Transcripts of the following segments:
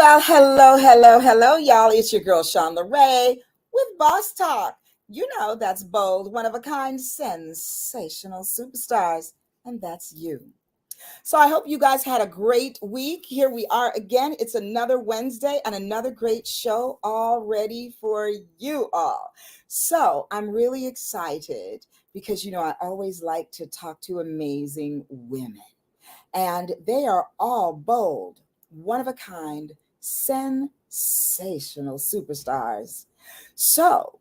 Well, hello, y'all. It's your girl, Shonda Ray, with Boss Talk. You know, that's bold, one of a kind, sensational superstars, and that's you. So I hope you guys had a great week. Here we are again. It's another Wednesday and another great show all ready for you all. So I'm really excited because, I always like to talk to amazing women, and they are all bold, one of a kind, sensational superstars. So,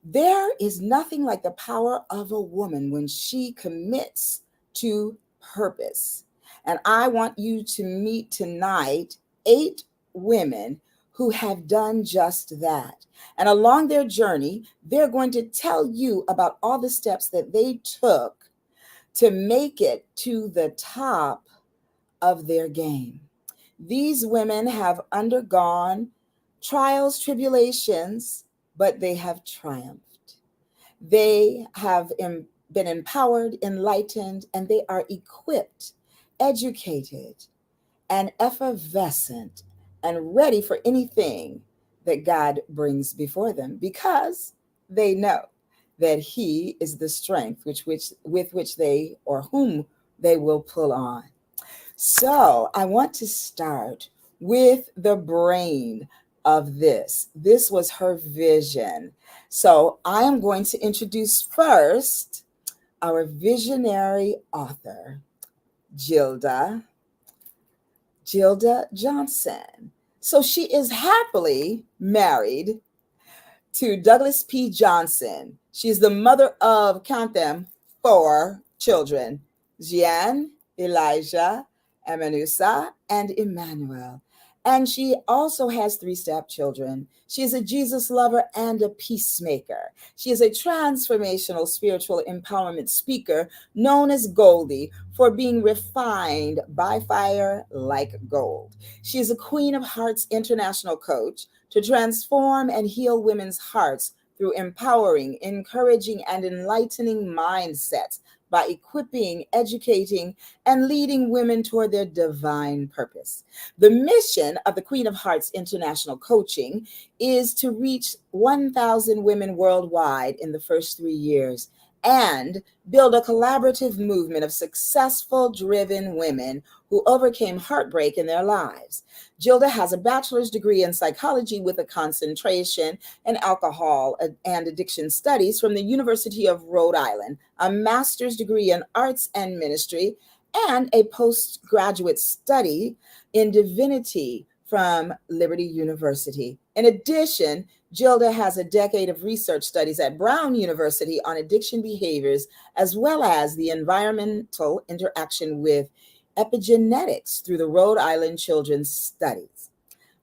there is nothing like the power of a woman when she commits to purpose. And I want you to meet tonight 8 women who have done just that. And along their journey, they're going to tell you about all the steps that they took to make it to the top of their game. These women have undergone trials, tribulations, but they have triumphed. They have been empowered, enlightened, and they are equipped, educated, and effervescent and ready for anything that God brings before them because they know that He is the strength with which they or whom they will pull on. So I want to start with the brain of this. This was her vision. So I am going to introduce first our visionary author, Gilda Johnson. So she is happily married to Douglas P. Johnson. She is the mother of, count them, 4 children: Jeanne, Elijah, Emanusa, and Emmanuel. And she also has 3 stepchildren. She is a Jesus lover and a peacemaker. She is a transformational spiritual empowerment speaker known as Goldie for being refined by fire like gold. She is a Queen of Hearts international coach to transform and heal women's hearts through empowering, encouraging, and enlightening mindsets by equipping, educating, and leading women toward their divine purpose. The mission of the Queen of Hearts International Coaching is to reach 1,000 women worldwide in the first 3 years and build a collaborative movement of successful, driven women who overcame heartbreak in their lives. Gilda has a bachelor's degree in psychology with a concentration in alcohol and addiction studies from the University of Rhode Island, a master's degree in arts and ministry, and a postgraduate study in divinity from Liberty University. In addition, Gilda has a decade of research studies at Brown University on addiction behaviors, as well as the environmental interaction with epigenetics through the Rhode Island Children's Studies.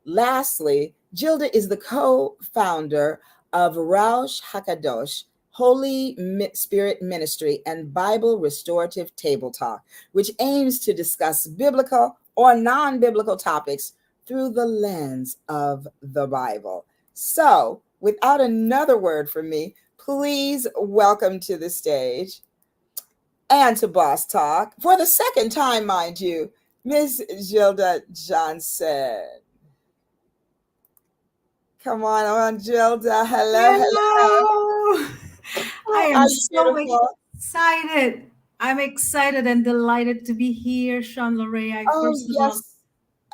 Lastly, Gilda is the co-founder of Roush Hakadosh, Holy Spirit Ministry and Bible Restorative Table Talk, which aims to discuss biblical or non-biblical topics through the lens of the Bible. So, without another word from me, please welcome to the stage and to Boss Talk, for the second time, mind you, Miss Gilda Johnson. Come on, Gilda. Hello. Hello. I How am are you, so beautiful? excited. I'm excited and delighted to be here, Sean Lorray. Oh, First of all, yes,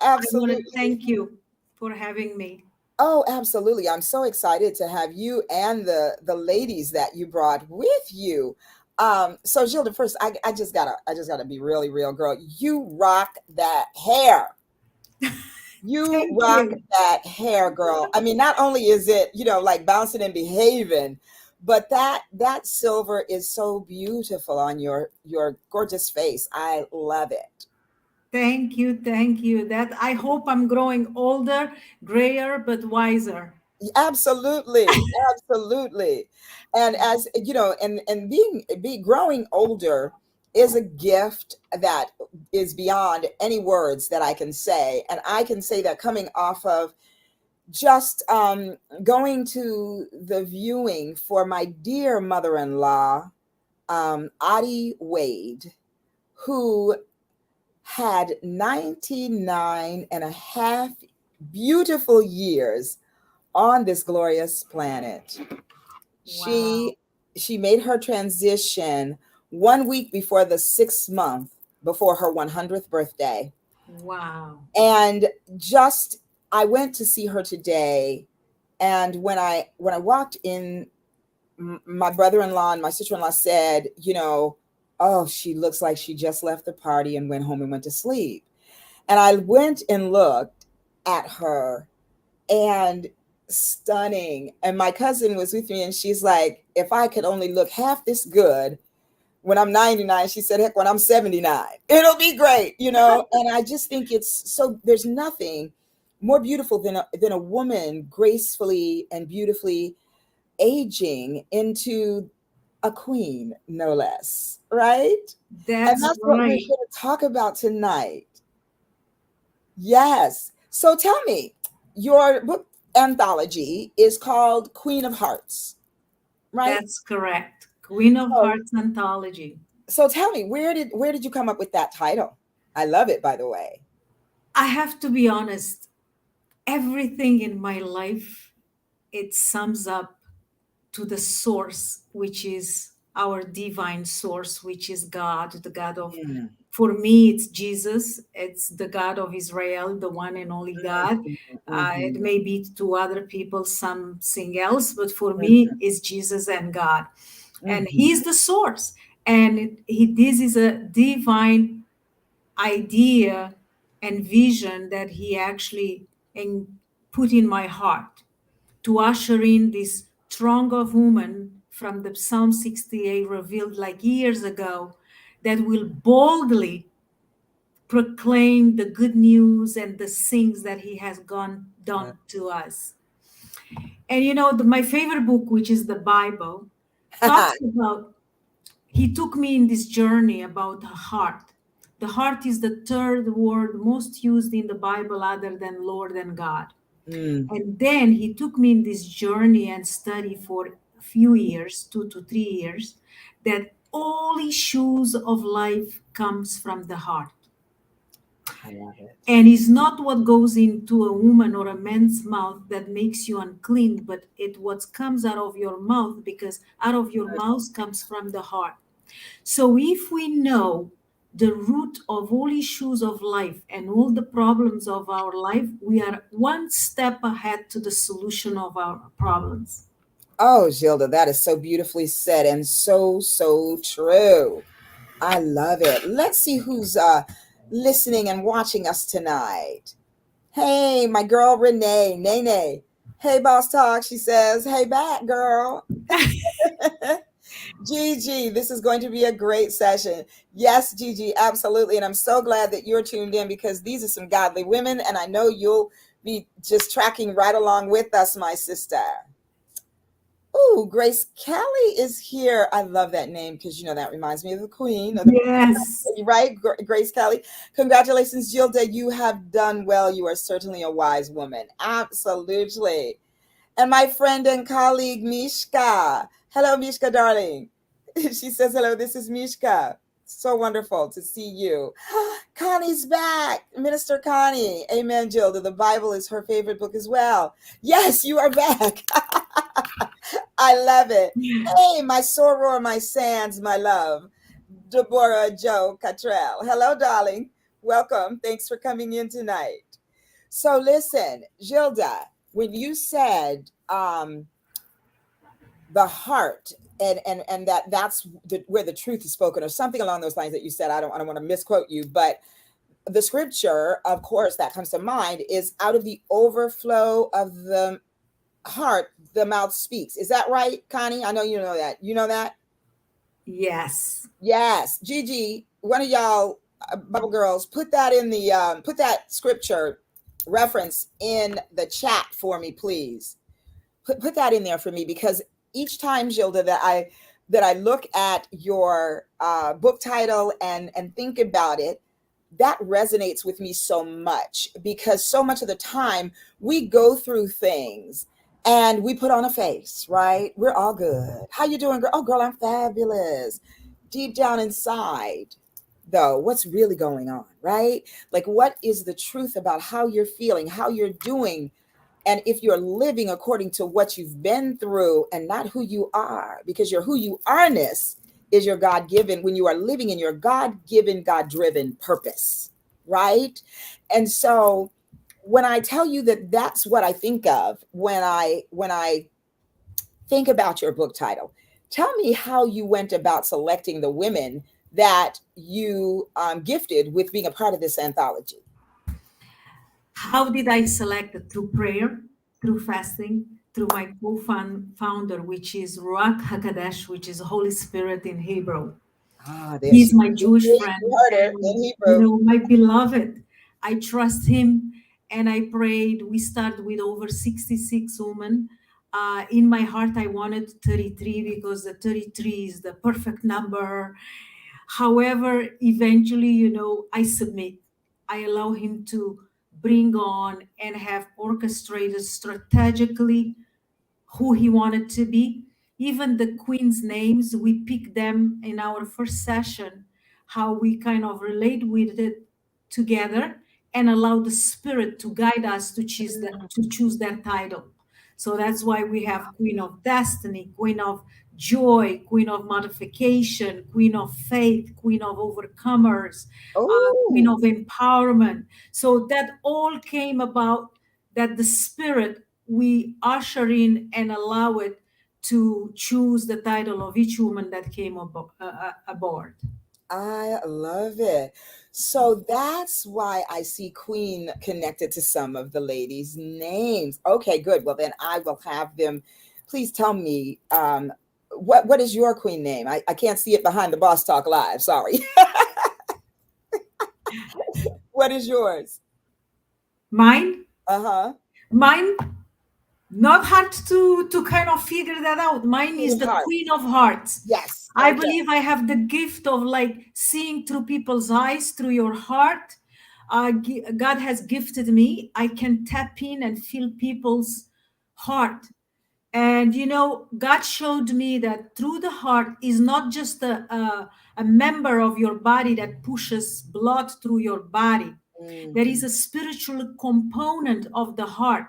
I want to absolutely. thank you for having me. Oh, absolutely. I'm so excited to have you and the ladies that you brought with you. So Gilda, first, I just gotta be really real, girl. You rock that hair. You Thank rock you. that hair, girl. I mean, not only is it, like bouncing and behaving, but that silver is so beautiful on your gorgeous face. I love it. Thank you. Thank you. That I hope I'm growing older, grayer, but wiser. Absolutely, absolutely. And as you know, and be growing older is a gift that is beyond any words that I can say. And I can say that coming off of just going to the viewing for my dear mother-in-law, Addie Wade, who had 99 and a half beautiful years on this glorious planet. Wow. She she made her transition 1 week before the 6th month before her 100th birthday. Wow. And just I went to see her today, and when I walked in, my brother-in-law and my sister-in-law said, oh, she looks like she just left the party and went home and went to sleep. And I went and looked at her, and stunning. And my cousin was with me, and she's like, if I could only look half this good when I'm 99, she said, heck, when I'm 79, it'll be great. And I just think there's nothing more beautiful than a woman gracefully and beautifully aging into a queen, no less, right? And That's that's what we're right. here to talk about tonight. Yes. So tell me, your book anthology is called Queen of Hearts, right? That's correct. Queen of So, Hearts anthology. so tell me, where did you come up with that title? I love it, by the way. I have to be honest, everything in my life, it sums up to the source, which is our divine source, which is God, the God of, Mm, for me, it's Jesus. It's the God of Israel, the one and only God. mm, It mhm, may be to other people something else, but for me, mhm, it's Jesus and God. And mhm. He's the source. And this is a divine idea and vision that He actually put in my heart to usher in this throng of women from the Psalm 68 revealed like years ago that will boldly proclaim the good news and the things that he has gone done to us. And my favorite book, which is the Bible, talks about, he took me in this journey about the heart. The heart is the third word most used in the Bible other than Lord and God. Mm, And then he took me in this journey and study for a few years, 2 to 3 years, that all issues of life comes from the heart. I love it. And it's not what goes into a woman or a man's mouth that makes you unclean, but it what comes out of your mouth, because out of your mouth comes from the heart. So if we know the root of all issues of life and all the problems of our life, we are one step ahead to the solution of our problems. Oh, Gilda, that is so beautifully said and so, so true. I love it. Let's see who's listening and watching us tonight. Hey, my girl Renee, Nene. Hey, Boss Talk, she says. Hey, back, girl. Gigi, this is going to be a great session. Yes, Gigi, absolutely. And I'm so glad that you're tuned in, because these are some godly women, and I know you'll be just tracking right along with us, my sister. Oh, Grace Kelly is here. I love that name because that reminds me of the Queen of the Yes. right, Grace Kelly. Congratulations, Gilda. You have done well. You are certainly a wise woman. Absolutely. And my friend and colleague, Mishka. Hello, Mishka, darling. She says, hello, this is Mishka. So wonderful to see you. Connie's back. Minister Connie. Amen, Gilda. The Bible is her favorite book as well. Yes, you are back. I love it. Hey, my soror, my sands, my love. Deborah Joe Cottrell. Hello, darling. Welcome. Thanks for coming in tonight. So listen, Gilda, when you said the heart, and that's where the truth is spoken, or something along those lines that you said, I don't want to misquote you, but the scripture, of course, that comes to mind is out of the overflow of the heart, the mouth speaks. Is that right, Connie? I know you know that. You know that? Yes. Yes. Gigi, one of y'all Bible girls, put that in the put that scripture reference in the chat for me, please. Put that in there for me, because each time, Gilda, that I look at your book title and think about it, that resonates with me so much, because so much of the time we go through things and we put on a face, right? We're all good. How you doing, girl? Oh, girl, I'm fabulous. Deep down inside, though, what's really going on, right? Like, what is the truth about how you're feeling, how you're doing, and if you're living according to what you've been through and not who you are, because your who you are-ness is your God-given, when you are living in your God-given, God-driven purpose, right? And so when I tell you that that's what I think of when I think about your book title, tell me how you went about selecting the women that you gifted with being a part of this anthology. How did I select it? Through prayer, through fasting, through my co-founder, which is Ruach Hakodesh, which is Holy Spirit in Hebrew. Ah, there He's she my is. Jewish You friend, heard her and in Hebrew. my beloved. I trust him, and I prayed. We started with over 66 women. In my heart, I wanted 33 because the 33 is the perfect number. However, eventually, I submit. I allow him to bring on and have orchestrated strategically who he wanted to be. Even the queen's names, we picked them in our first session, how we kind of relate with it together and allow the spirit to guide us to choose that title. So that's why we have Queen of Destiny, Queen of Joy, Queen of Modification, Queen of Faith, Queen of Overcomers, Queen Oh, of Empowerment. So that all came about that the spirit we usher in and allow it to choose the title of each woman that came aboard. I love it. So that's why I see Queen connected to some of the ladies' names. Okay, good. Well, then I will have them. Please tell me, what is your queen name? I can't see it behind the Boss Talk Live. Sorry. What is yours? Mine, Uh-huh. mine, not hard to kind of figure that out. Mine Queen is of the Hearts. Queen of Hearts. Yes. I Okay. believe I have the gift of like seeing through people's eyes, through your heart. God has gifted me. I can tap in and feel people's heart. And God showed me that through the heart is not just a member of your body that pushes blood through your body. There is Mhm. a spiritual component of the heart.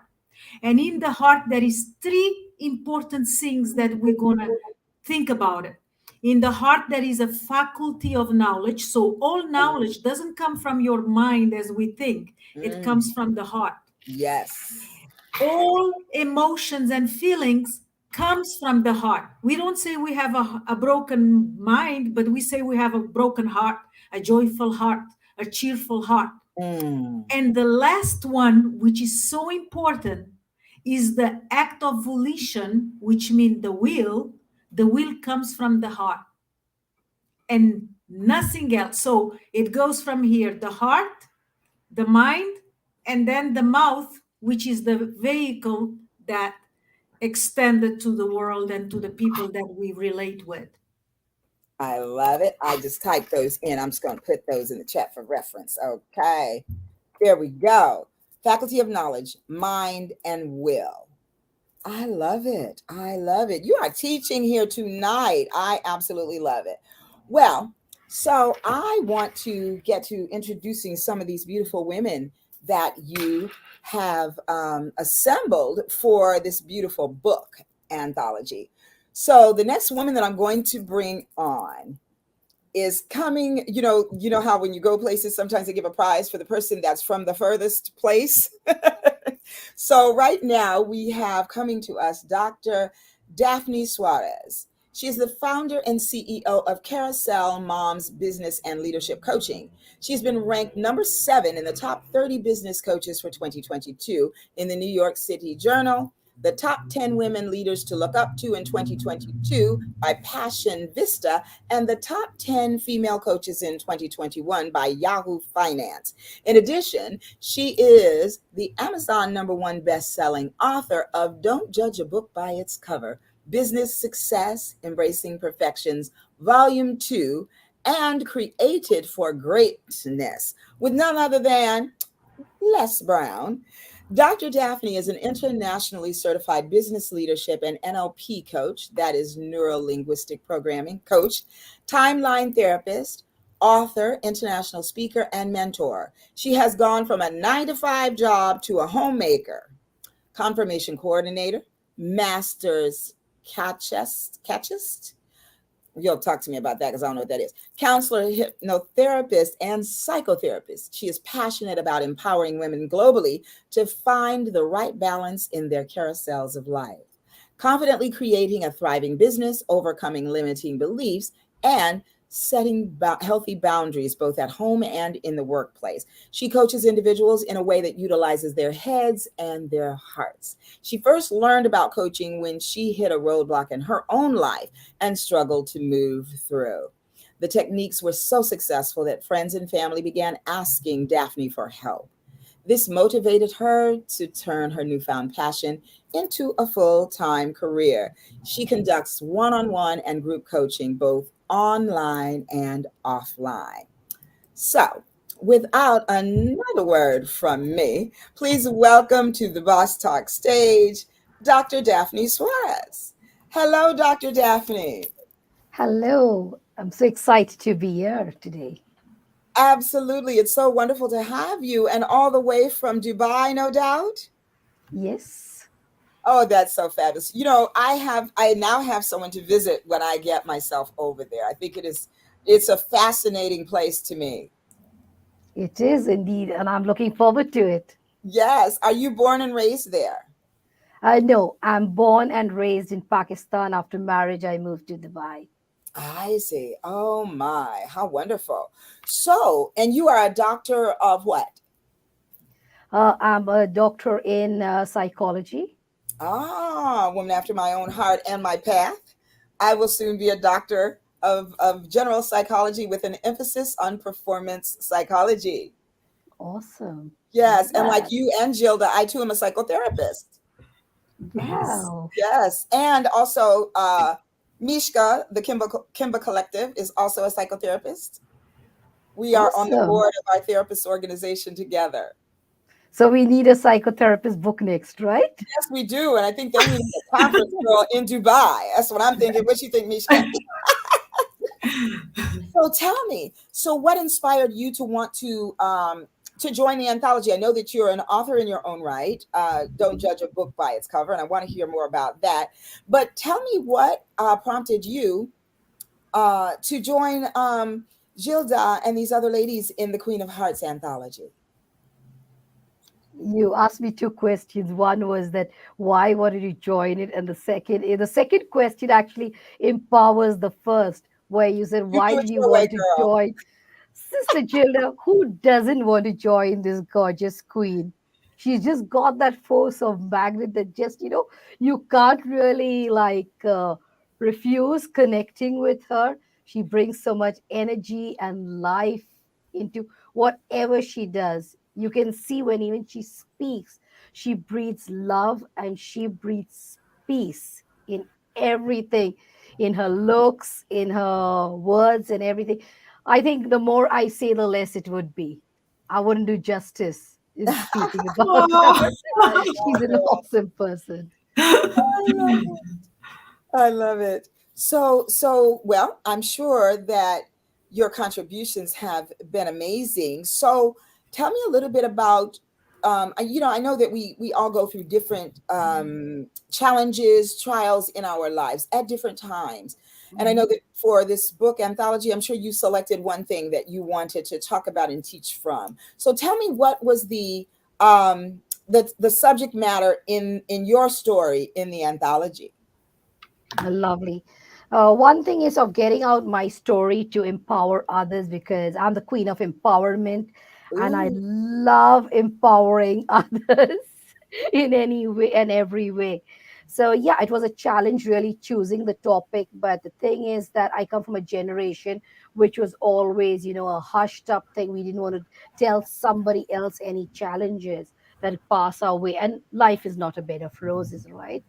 And in the heart, there is three important things that we're going to think about it. In the heart, there is a faculty of knowledge. So all knowledge doesn't come from your mind as we think. It Mm. comes from the heart. Yes. All emotions and feelings comes from the heart. We don't say we have a broken mind, but we say we have a broken heart, a joyful heart, a cheerful heart. Mm. And the last one, which is so important, is the act of volition, which means the will. The will comes from the heart and nothing else. So it goes from here, the heart, the mind, and then the mouth, which is the vehicle that extended to the world and to the people that we relate with. I love it. I just typed those in. I'm just going to put those in the chat for reference. Okay. There we go. Faculty of knowledge, mind, and will. I love it. I love it. You are teaching here tonight. I absolutely love it. Well, so I want to get to introducing some of these beautiful women that you have assembled for this beautiful book anthology. So the next woman that I'm going to bring on is coming. You know how when you go places, sometimes they give a prize for the person that's from the furthest place. So right now we have coming to us Dr. Daphne Suarez. She is the founder and CEO of Carousel Moms Business and Leadership Coaching. She's been ranked number 7 in the top 30 business coaches for 2022 in the New York City Journal, the top 10 women leaders to look up to in 2022 by Passion Vista, and the top 10 female coaches in 2021 by Yahoo Finance. In addition, she is the Amazon #1 best-selling author of Don't Judge a Book by Its Cover, Business Success, Embracing Perfections, Volume 2, and Created for Greatness, with none other than Les Brown. Dr. Daphne is an internationally certified business leadership and NLP coach, that is neuro linguistic programming coach, timeline therapist, author, international speaker, and mentor. She has gone from a 9 to 5 job to a homemaker, confirmation coordinator, master's catechist. You'll talk to me about that because I don't know what that is. Counselor, hypnotherapist, and psychotherapist. She is passionate about empowering women globally to find the right balance in their carousels of life, confidently creating a thriving business, overcoming limiting beliefs, and setting healthy boundaries both at home and in the workplace. She coaches individuals in a way that utilizes their heads and their hearts. She first learned about coaching when she hit a roadblock in her own life and struggled to move through. The techniques were so successful that friends and family began asking Daphne for help. This motivated her to turn her newfound passion into a full time career. She conducts one on one and group coaching both online and offline. So, without another word from me, please welcome to the Boss Talk stage Dr. Daphne Suarez. Hello, Dr. Daphne. Hello, I'm so excited to be here today. Absolutely. It's so wonderful to have you, and all the way from Dubai, no doubt. Yes, Oh, that's so fabulous. I now have someone to visit when I get myself over there. I think it's a fascinating place to me. it is indeed, and I'm looking forward to it. Yes. Are you born and raised there? No, I'm born and raised in Pakistan. After marriage, I moved to Dubai. I see. Oh my, how wonderful. So, and you are a doctor of what? I'm a doctor in psychology. Ah, woman after my own heart and my path. I will soon be a doctor of general psychology with an emphasis on performance psychology. Awesome. Yes, Love and like that. you and Gilda, I too am a psychotherapist. Yes. Wow. Yes, and also Mishka, the Kimba Collective, is also a psychotherapist. We are on the Awesome. board of our therapist organization together. So we need a psychotherapist book next, right? Yes, we do, and I think then we need a conference girl in Dubai. That's what I'm thinking. What you think, Mishka? So tell me, so what inspired you to want to join the anthology? I know that you're an author in your own right. Don't judge a book by its cover, and I want to hear more about that. But tell me what prompted you to join Gilda and these other ladies in the Queen of Hearts anthology. You asked me two questions. One was that why wanted you join it, and the second question actually empowers the first, where you said You why do did it you your way, want to girl. join? Sister Gilda, who doesn't want to join this gorgeous queen? She's just got that force of magnet that just you can't really refuse connecting with her. She brings so much energy and life into whatever she does. You can see when even she speaks, she breathes love and she breathes peace in everything, in her looks, in her words, and everything. I think the more I say, the less it would be. I wouldn't do justice in speaking about her. Oh, I She's love an it. awesome person. I love it. I love it. Well, I'm sure that your contributions have been amazing. So, tell me a little bit about, I know that we all go through different challenges, trials in our lives at different times. And I know Mhm. that for this book anthology, I'm sure you selected one thing that you wanted to talk about and teach from. So, tell me what was the subject matter in your story in the anthology. Lovely. One thing is of getting out my story to empower others because I'm the queen of empowerment and I Ooh. love empowering others in any way and every way. So, yeah, it was a challenge really choosing the topic. But the thing is that I come from a generation which was always, a hushed up thing. We didn't want to tell somebody else any challenges that pass our way. And life is not a bed of roses, right?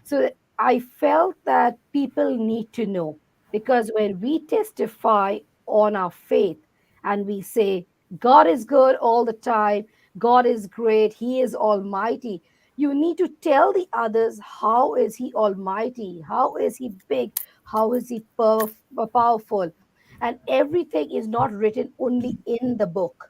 So, I felt that people need to know because when we testify on our faith and we say, God is good all the time, God is great, He is almighty, you need to tell the others how is He almighty, how is He big, how is He powerful. And everything is not written only in the book.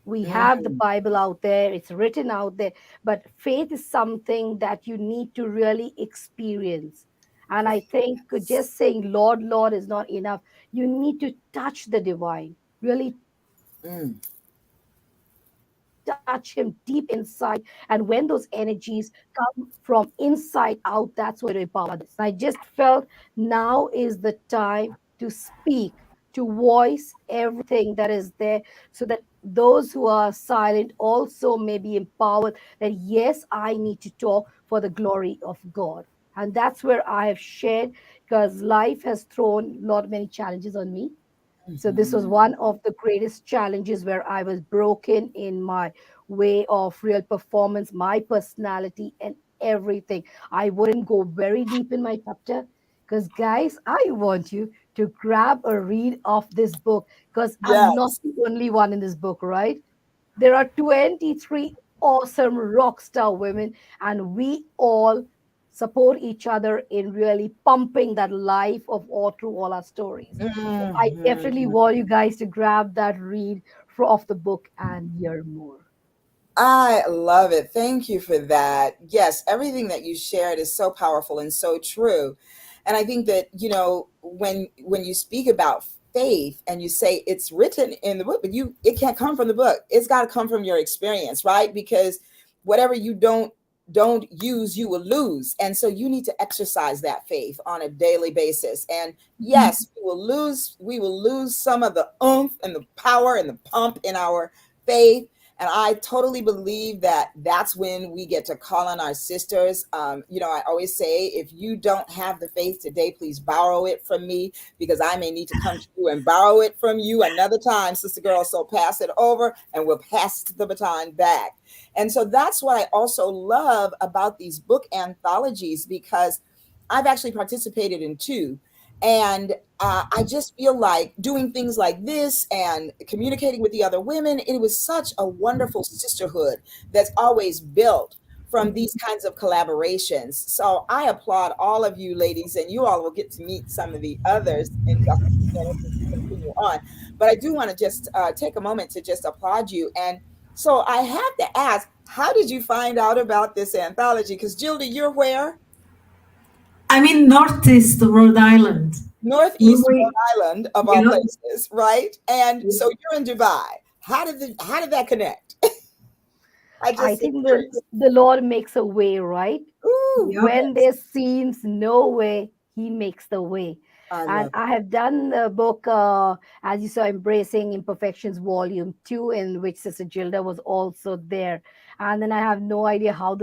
We have the Mm, Bible out there, it's written out there, but faith is something that you need to really experience. And I think just saying Lord, Lord is not enough. You need to touch the divine, really touch him deep inside. And when those energies come from inside out, that's when you're going to empower others. And I just felt now is the time to speak, to voice everything that is there, so that those who are silent also may be empowered that yes, I need to talk for the glory of God. And that's where I have shared, because life has thrown not many challenges on me. So this was mhm. one of the greatest challenges where I was broken in my way of real performance, my personality, and everything. I wouldn't go very deep in my chapter because, guys, I want you to grab a read of this book, because I'm not Yes. the only one in this book, right? There are 23 awesome rock star women, and we all support each other in really pumping that life of all through all our stories. So I definitely Mhm. want you guys to grab that read of the book and hear more. I love it. Thank you for that. Yes, everything that you shared is so powerful and so true. And I think that, when you speak about faith and you say it's written in the book, but it can't come from the book. It's got to come from your experience, right? Because whatever you don't use, you will lose. And so you need to exercise that faith on a daily basis. And yes, we will lose some of the oomph and the power and the pump in our faith, and I totally believe that that's when we get to call on our sisters. I always say, if you don't have the faith today, please borrow it from me, because I may need to come to you and borrow it from you another time, sister girl. So pass it over and we'll pass the baton back. And so that's what I also love about these book anthologies, because I've actually participated in two. And I just feel like doing things like this and communicating with the other women, it was such a wonderful sisterhood that's always built from these kinds of collaborations. So I applaud all of you ladies, and you all will get to meet some of the others in just a few minutes as we continue on. But I do want to just take a moment to just applaud you. And so I have to ask, how did you find out about this anthology? Because Gilda, you're where? I'm in Northeast Rhode Island. Northeast We, Rhode Island, of all yeah, places, right? And so you're in Dubai. How did that connect? I I just am think curious. the Lord makes a way, right? Ooh, yep. When yes, there seems no way, he makes the way. I And love I have done the book, as you saw, Embracing Imperfections, Volume 2, in which Sister Gilda was also there. And then I have no idea how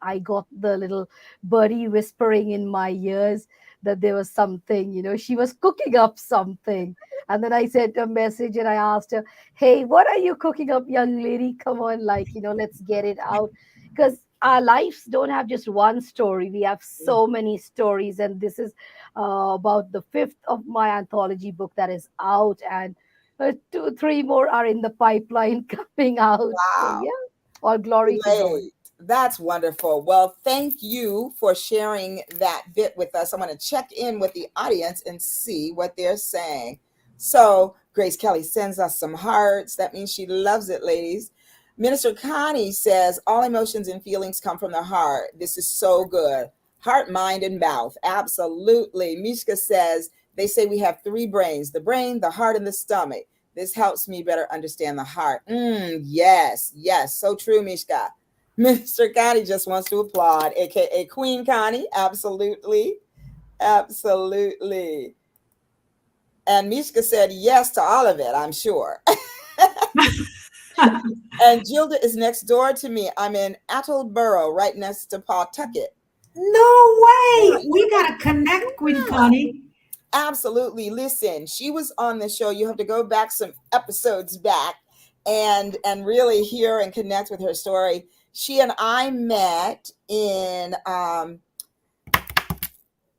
I got the little birdie whispering in my ears that there was something, she was cooking up something. And then I sent a message and I asked her, hey, what are you cooking up, young lady? Come on, let's get it out. Because our lives don't have just one story. We have it. so many stories. And this is about the fifth of my anthology book that is out. And two, three more are in the pipeline coming out. So, Wow. yeah, all glory to God. Great. That's wonderful. Well, thank you for sharing that bit with us. I'm going to check in with the audience and see what they're saying. So, Grace Kelly sends us some hearts. That means she loves it, ladies. Minister Connie says, all emotions and feelings come from the heart. This is so good. Heart, mind, and mouth. Absolutely. Mishka says, they say we have three brains: the brain, the heart, and the stomach. This helps me better understand the heart. Yes, yes, so true, Mishka. Mr. Connie just wants to applaud, aka Queen Connie. Absolutely, absolutely. And Mishka said yes to all of it, I'm sure. And Gilda is next door to me. I'm in Attleboro, right next to Pawtucket. No Yeah, way. you We got to connect, Queen yeah. Connie. Absolutely. Listen, she was on the show. You have to go back some episodes back and really hear and connect with her story. She and I met in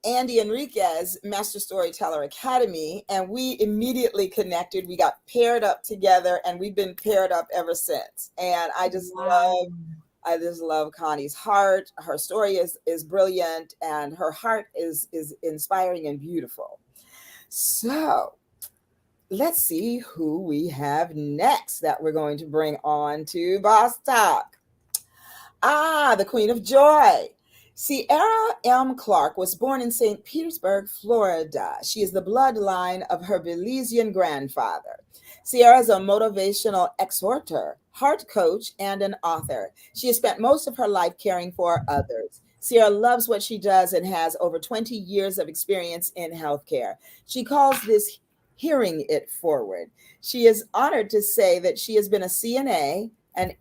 Andy Enriquez Master Storyteller Academy, and we immediately connected. We got paired up together, and we've been paired up ever since. And Wow. I just love Connie's heart. Her story is brilliant, and her heart is inspiring and beautiful. So let's see who we have next that we're going to bring on to Boss Talk. Ah, the Queen of Joy. Sierra M. Clark was born in St. Petersburg, Florida. She is the bloodline of her Belizean grandfather. Sierra is a motivational exhorter, heart coach, and an author. She has spent most of her life caring for others. Sierra loves what she does and has over 20 years of experience in healthcare. She calls this hearing it forward. She is honored to say that she has been a CNA, an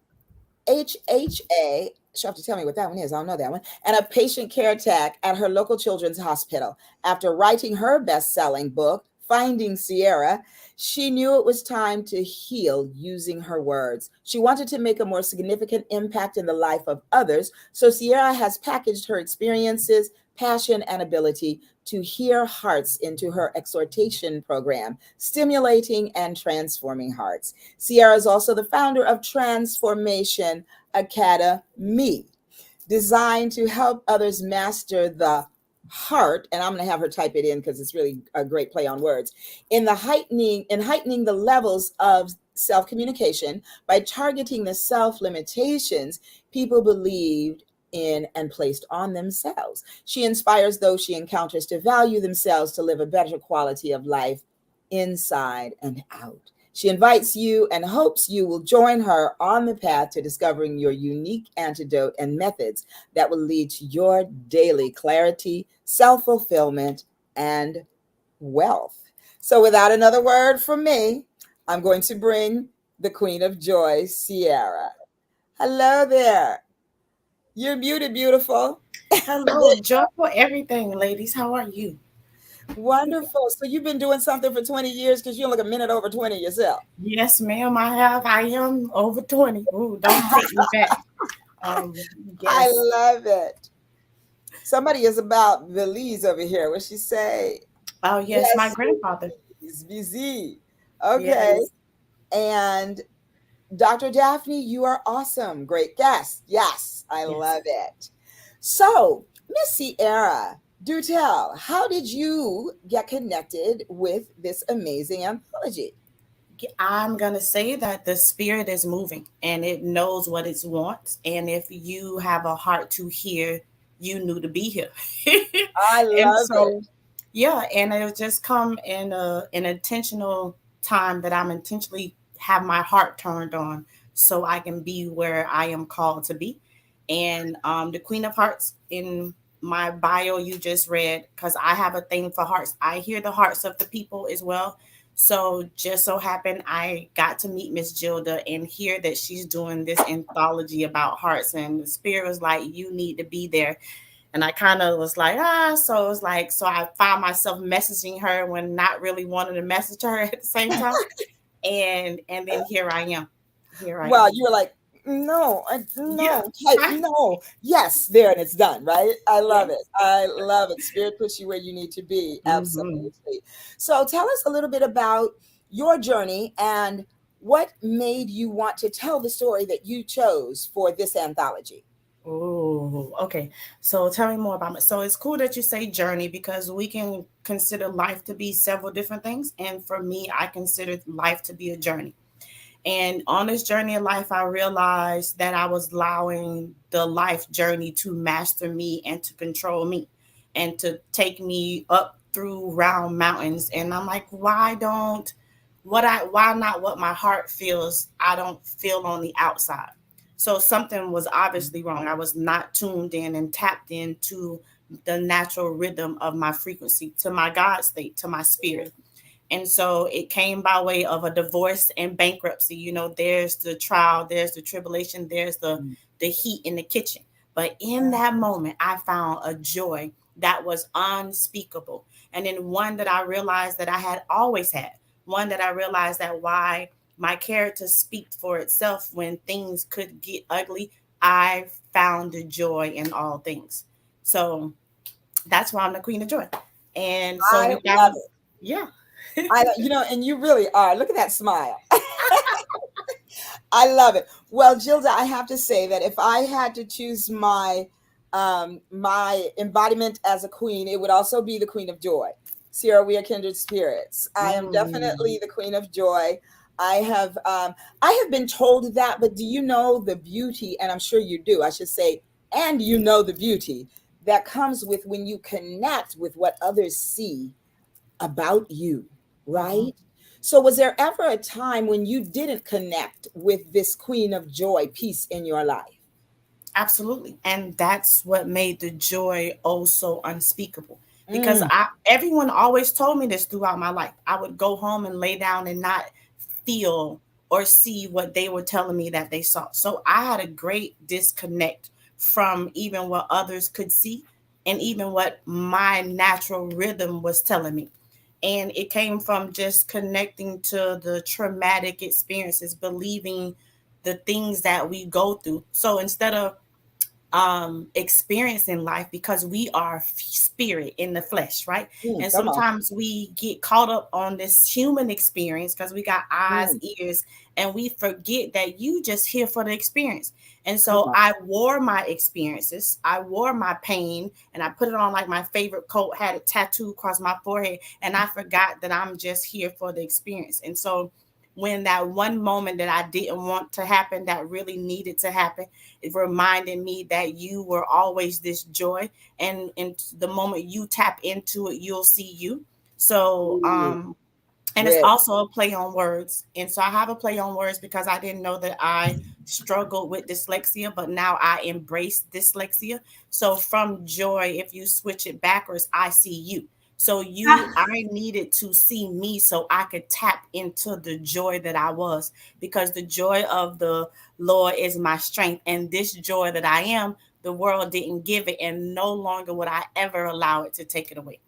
HHA, she'll have to tell me what that one is. I don't know that one. And a patient care tech at her local children's hospital. After writing her best selling book, Finding Sierra, she knew it was time to heal using her words. She wanted to make a more significant impact in the life of others. So Sierra has packaged her experiences, passion, and ability to hear hearts into her exhortation program, stimulating and transforming hearts. Sierra is also the founder of Transformation Academy, designed to help others master the heart, and I'm going to have her type it in because it's really a great play on words, in heightening the levels of self-communication by targeting the self-limitations people believed in and placed on themselves. She inspires those she encounters to value themselves, to live a better quality of life inside and out. She invites you and hopes you will join her on the path to discovering your unique antidote and methods that will lead to your daily clarity, self fulfillment, and wealth. So, without another word from me, I'm going to bring the Queen of Joy, Sierra. Hello there. You're muted, beautiful. Hello, joyful everything, ladies. How are you? Wonderful. So, you've been doing something for 20 years because you look a minute over 20 yourself. Yes, ma'am. I have. I am over 20. Ooh, don't take me back. Um, I yes, love it. Somebody is about Belize over here. What she say? oh yes, my Yes, grandfather. Belize, BZ. Okay. Yes, And Dr. Daphne, you are awesome. Great guest. Yes, I yes. love it. So, Miss Sierra, do tell, how did you get connected with this amazing anthology? I'm gonna say that the spirit is moving and it knows what it wants. And if you have a heart to hear, you knew to be here. I And love it. so, yeah, and it just come in an intentional time that I'm intentionally have my heart turned on so I can be where I am called to be. And the Queen of Hearts in my bio you just read, because I have a thing for hearts. I hear the hearts of the people as well. So just so happened I got to meet Miss Gilda and hear that she's doing this anthology about hearts, and the spirit was like, you need to be there. And I kind of was like, so it was like, so I found myself messaging her when not really wanting to message her at the same time. And then here I am. Here I Well, am. you were like, no, Yeah. no, type no. Yes, there, and it's done, right? I love it. Yes. I love it. Spirit puts you where you need to be. Mm-hmm. Absolutely. So tell us a little bit about your journey and what made you want to tell the story that you chose for this anthology. Oh, okay. So tell me more about it. So it's cool that you say journey because we can consider life to be several different things. And for me, I consider life to be a journey. And on this journey of life, I realized that I was allowing the life journey to master me and to control me and to take me up through round mountains. And I'm like, why not what my heart feels, I don't feel on the outside. So something was obviously wrong. I was not tuned in and tapped into the natural rhythm of my frequency, to my God state, to my spirit. And so it came by way of a divorce and bankruptcy. You know, there's the trial, there's the tribulation, there's the heat in the kitchen. But in that moment, I found a joy that was unspeakable. And then one that I realized that I had always had, one that I realized that why my character speaks for itself when things could get ugly. I found the joy in all things. So that's why I'm the queen of joy. And so I with that, love it. yeah. And you really are. Look at that smile. I love it. Well, Gilda, I have to say that if I had to choose my embodiment as a queen, it would also be the Queen of Joy. Sierra, we are kindred spirits. I am Mm. definitely the queen of joy. I have been told that, but do you know the beauty? And I'm sure you do. I should say, and you know the beauty that comes with when you connect with what others see about you, Mhm. right? So, was there ever a time when you didn't connect with this queen of joy, peace in your life? Absolutely. And that's what made the joy oh so unspeakable. Because Mm, everyone always told me this throughout my life. I would go home and lay down and not feel or see what they were telling me that they saw. So I had a great disconnect from even what others could see and even what my natural rhythm was telling me. And it came from just connecting to the traumatic experiences, believing the things that we go through. So instead of experience in life, because we are spirit in the flesh, right? And come on. sometimes we get caught up on this human experience because we got eyes, Mm, ears, and we forget that you just here for the experience. And come so on. I wore my experiences, I wore my pain, and I put it on like my favorite coat, had it tattooed across my forehead, and I forgot that I'm just here for the experience. And so when that one moment that I didn't want to happen, that really needed to happen, it reminded me that you were always this joy, and in the moment you tap into it, you'll see you. So Ooh, and it's rich. also a play on words. And so I have a play on words because I didn't know that I struggled with dyslexia, but now I embrace dyslexia. So from joy, if you switch it backwards, I see you. So I needed to see me so I could tap into the joy that I was, because the joy of the Lord is my strength. And this joy that I am, the world didn't give it, and no longer would I ever allow it to take it away.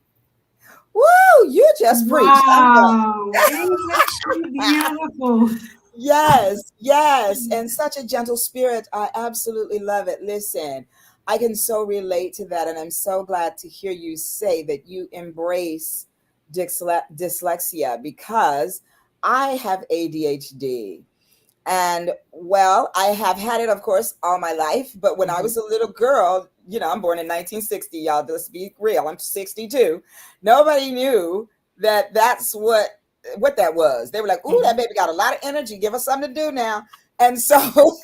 Woo! You just preached. I'm done. Wow, it's actually beautiful. Yes, yes. And such a gentle spirit. I absolutely love it. Listen, I can so relate to that. And I'm so glad to hear you say that you embrace dyslexia, because I have ADHD. And well, I have had it, of course, all my life. But when I Mhm. was a little girl, I'm born in 1960, y'all. Let's be real. I'm 62. Nobody knew that that's what that was. They were like, "Ooh, that Mhm. baby got a lot of energy. Give us something to do now." And so,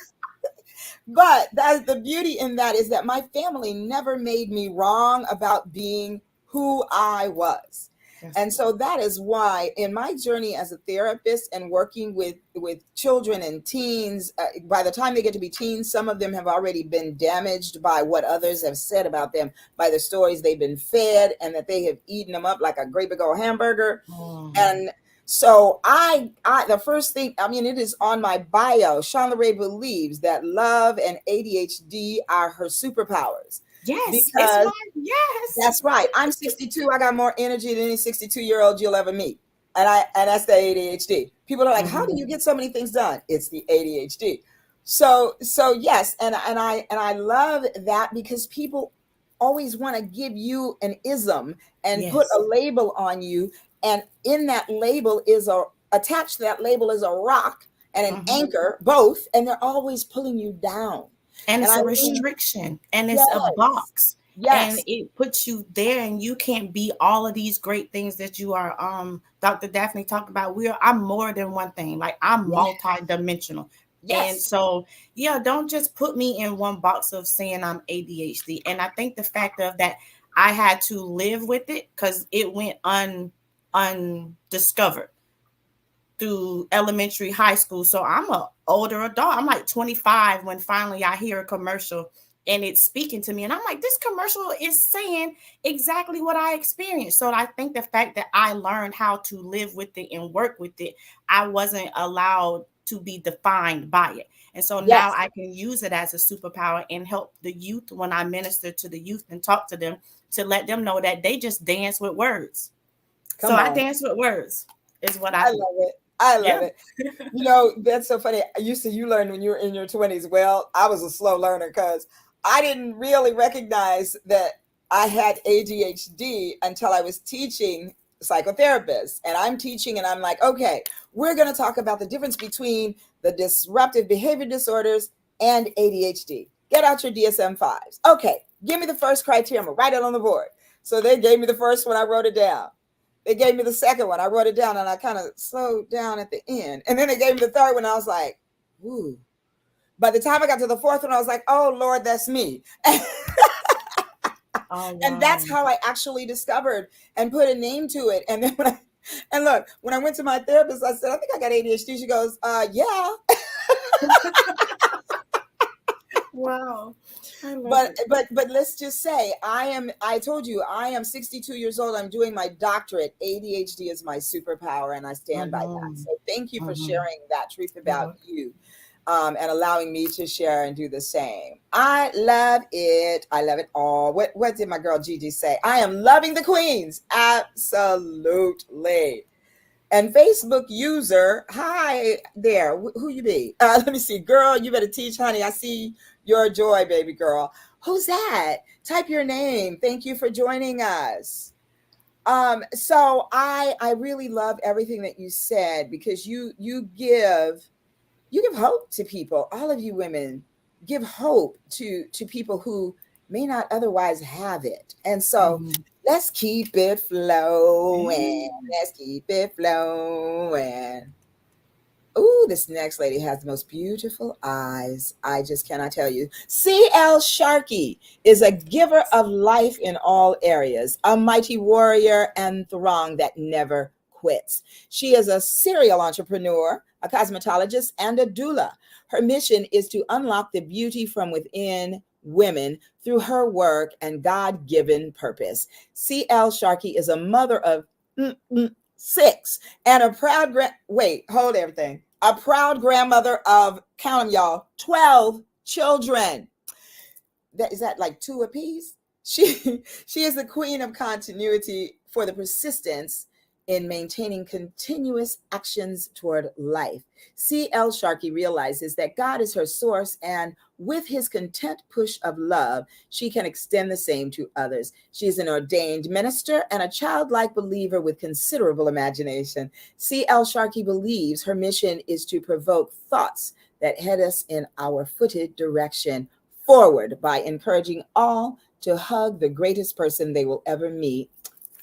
but that's the beauty in that, is that my family never made me wrong about being who I was. That's And good. so that is why in my journey as a therapist and working with children and teens, by the time they get to be teens, some of them have already been damaged by what others have said about them, by the stories they've been fed, and that they have eaten them up like a great big old hamburger. Mm. And so I the first thing, I mean, it is on my bio. Shauna Ray believes that love and ADHD are her superpowers, Yes, it's because mine. Yes. that's right. I'm 62. I got more energy than any 62-year-old you'll ever meet. And that's the ADHD. People are like, "How do Mhm. you get so many things done?" It's the ADHD. So yes, and I love that, because people always want to give you an ism and put a Yes. label on you, and in that label is a attached to that label is a rock and an Mhm. anchor, both, and they're always pulling you down. And And it's I a mean, restriction, and it's a yes, box, and yes, it puts you there, and you can't be all of these great things that you are. Dr. Daphne talked about, I'm more than one thing. Like, I'm yes, multi-dimensional. And yes. so, yeah, don't just put me in one box of saying I'm ADHD. And I think the fact of that, I had to live with it because it went undiscovered through elementary, high school. So I'm a older adult. I'm like 25 when finally I hear a commercial and it's speaking to me. And I'm like, this commercial is saying exactly what I experienced. So I think the fact that I learned how to live with it and work with it, I wasn't allowed to be defined by it. And so now Yes, I can use it as a superpower and help the youth when I minister to the youth and talk to them, to let them know that they just dance with words. So come I on. dance with words is what I I do. love it. I Yeah. love it. That's so funny. You said you learned when you were in your 20s. Well, I was a slow learner, because I didn't really recognize that I had ADHD until I was teaching psychotherapists. And I'm teaching, and I'm like, okay, we're going to talk about the difference between the disruptive behavior disorders and ADHD. Get out your DSM 5s. Okay, give me the first criteria. I'm going to write it on the board. So they gave me the first one. I wrote it down. They gave me the second one. I wrote it down and I kind of slowed down at the end. And then they gave me the third one. And I was like, ooh. By the time I got to the fourth one, I was like, oh, Lord, that's me. Oh, wow. And that's how I actually discovered and put a name to it. And then when I went to my therapist, I said, I think I got ADHD. She goes, yeah. Wow. But let's just say I told you I am 62 years old. I'm doing my doctorate. ADHD is my superpower, and I stand by that. So thank you for sharing that truth about you, and allowing me to share and do the same. I love it. I love it all. What did my girl Gigi say? I am loving the queens. Absolutely. And Facebook user, hi there. Who you be? Let me see. Girl, you better teach, honey. I see your joy, baby girl. Who's that? Type your name. Thank you for joining us. So I really love everything that you said, because you give hope to people. All of you women give hope to people who may not otherwise have it. And so let's keep it flowing. Let's keep it flowing. Ooh, this next lady has the most beautiful eyes. I just cannot tell you. C.L. Sharkey is a giver of life in all areas, a mighty warrior and throng that never quits. She is a serial entrepreneur, a cosmetologist, and a doula. Her mission is to unlock the beauty from within women through her work and God-given purpose. C.L. Sharkey is a mother of 6 and a proud a proud grandmother of, count them y'all, 12 children. Is that like 2 apiece? She is the queen of continuity for the persistence in maintaining continuous actions toward life. C.L. Sharkey realizes that God is her source, and with his content push of love, she can extend the same to others. She is an ordained minister and a childlike believer with considerable imagination. C.L. Sharkey believes her mission is to provoke thoughts that head us in our footed direction forward by encouraging all to hug the greatest person they will ever meet,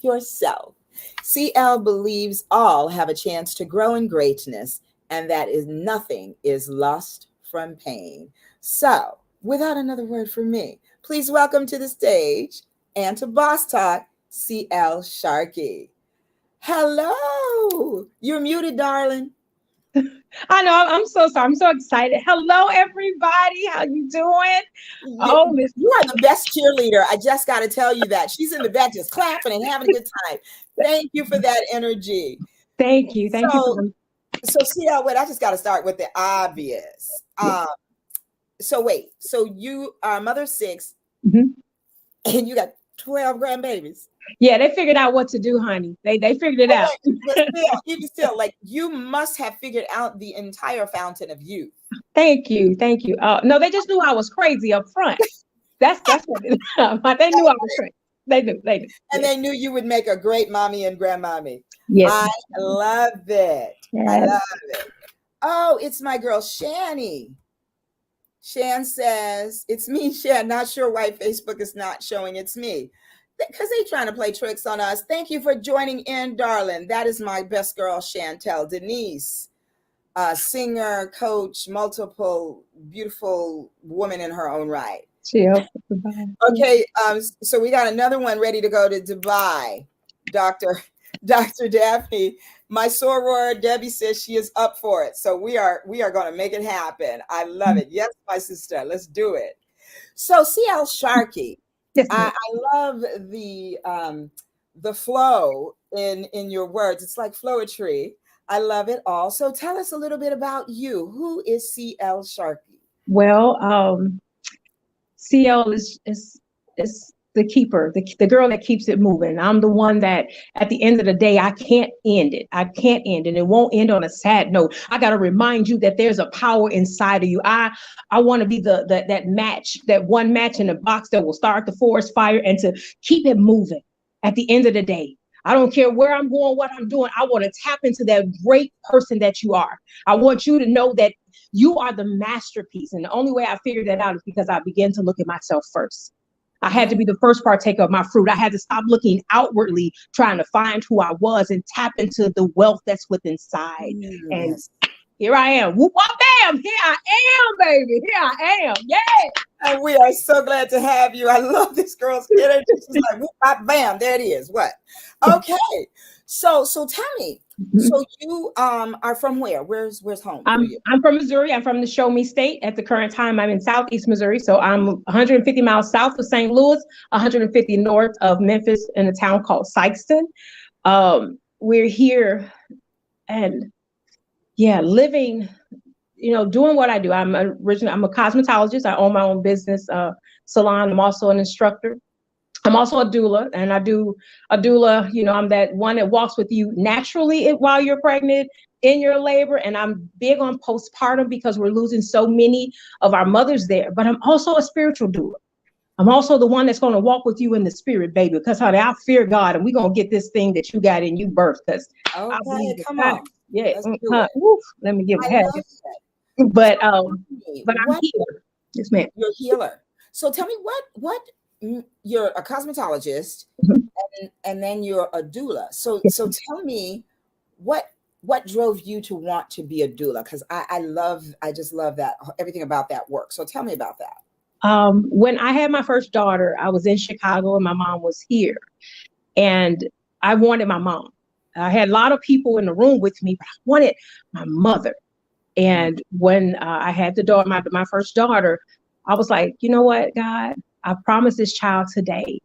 yourself. C.L. believes all have a chance to grow in greatness, and that nothing is lost from pain. So, without another word from me, please welcome to the stage and to Boss Talk, C.L. Sharkey. Hello. You're muted, darling. I know. I'm so sorry. I'm so excited. Hello, everybody. How you doing? Oh, Miss, you are the best cheerleader. I just got to tell you that. She's in the back just clapping and having a good time. Thank you for that energy. Thank you. Thank you. So CL, wait, I just got to start with the obvious. So you are mother 6, and you got 12 grandbabies. Yeah, they figured out what to do, honey. They figured it out. But even still, like, you must have figured out the entire fountain of youth. Thank you. No, they just knew I was crazy up front. That's what they knew I was crazy. They knew. And they knew you would make a great mommy and grandmommy. Yes. I love it. Yes. I love it. Oh, it's my girl, Shani. Shan says, it's me, Shan. Not sure why Facebook is not showing it's me. Because they're trying to play tricks on us. Thank you for joining in, darling. That is my best girl, Chantel Denise. Singer, coach, multiple beautiful woman in her own right. Okay, so we got another one ready to go to Dubai. Dr. Daphne, my soror Debbie says she is up for it. So we are going to make it happen. I love it. Yes, my sister, let's do it. So C.L. Sharkey, yes, I love the flow in your words. It's like flowetry. I love it all. So tell us a little bit about you. Who is C.L. Sharkey? Well, CL is the keeper, the girl that keeps it moving. I'm the one that at the end of the day, I can't end it. And it won't end on a sad note. I got to remind you that there's a power inside of you. I want to be that one match in the box that will start the forest fire and to keep it moving at the end of the day. I don't care where I'm going, what I'm doing. I want to tap into that great person that you are. I want you to know that you are the masterpiece. And the only way I figured that out is because I began to look at myself first. I had to be the first partaker of my fruit. I had to stop looking outwardly, trying to find who I was and tap into the wealth that's within inside. And Yes. here I am. Whoop, whoop, bam. Here I am, baby. Here I am. Yeah. And we are so glad to have you. I love this girl's energy. She's like, whoop, bop, bam, there it is. What? Okay. So tell me. So you are from where? Where's home for you? I'm from Missouri. I'm from the Show Me State. At the current time, I'm in Southeast Missouri. So I'm 150 miles south of St. Louis, 150 north of Memphis in a town called Sykeston. We're here and living, doing what I do. I'm a cosmetologist. I own my own business salon. I'm also an instructor. I'm also a doula, and I do a doula. I'm that one that walks with you naturally while you're pregnant, in your labor. And I'm big on postpartum because we're losing so many of our mothers there. But I'm also a spiritual doula. I'm also the one that's going to walk with you in the spirit, baby, because honey, I fear God, and we're going to get this thing that you got in you birth. Because Okay, come on. Yeah. Let's do it. Let me give I a love head. But So I'm here. Yes, ma'am. You're a healer. So tell me what you're a cosmetologist, and then you're a doula. So tell me what drove you to want to be a doula? Because I just love that, everything about that work. So tell me about that. When I had my first daughter, I was in Chicago and my mom was here, and I wanted my mom. I had a lot of people in the room with me, but I wanted my mother. And when I had the daughter, my first daughter, I was like, you know what, God, I promised this child today,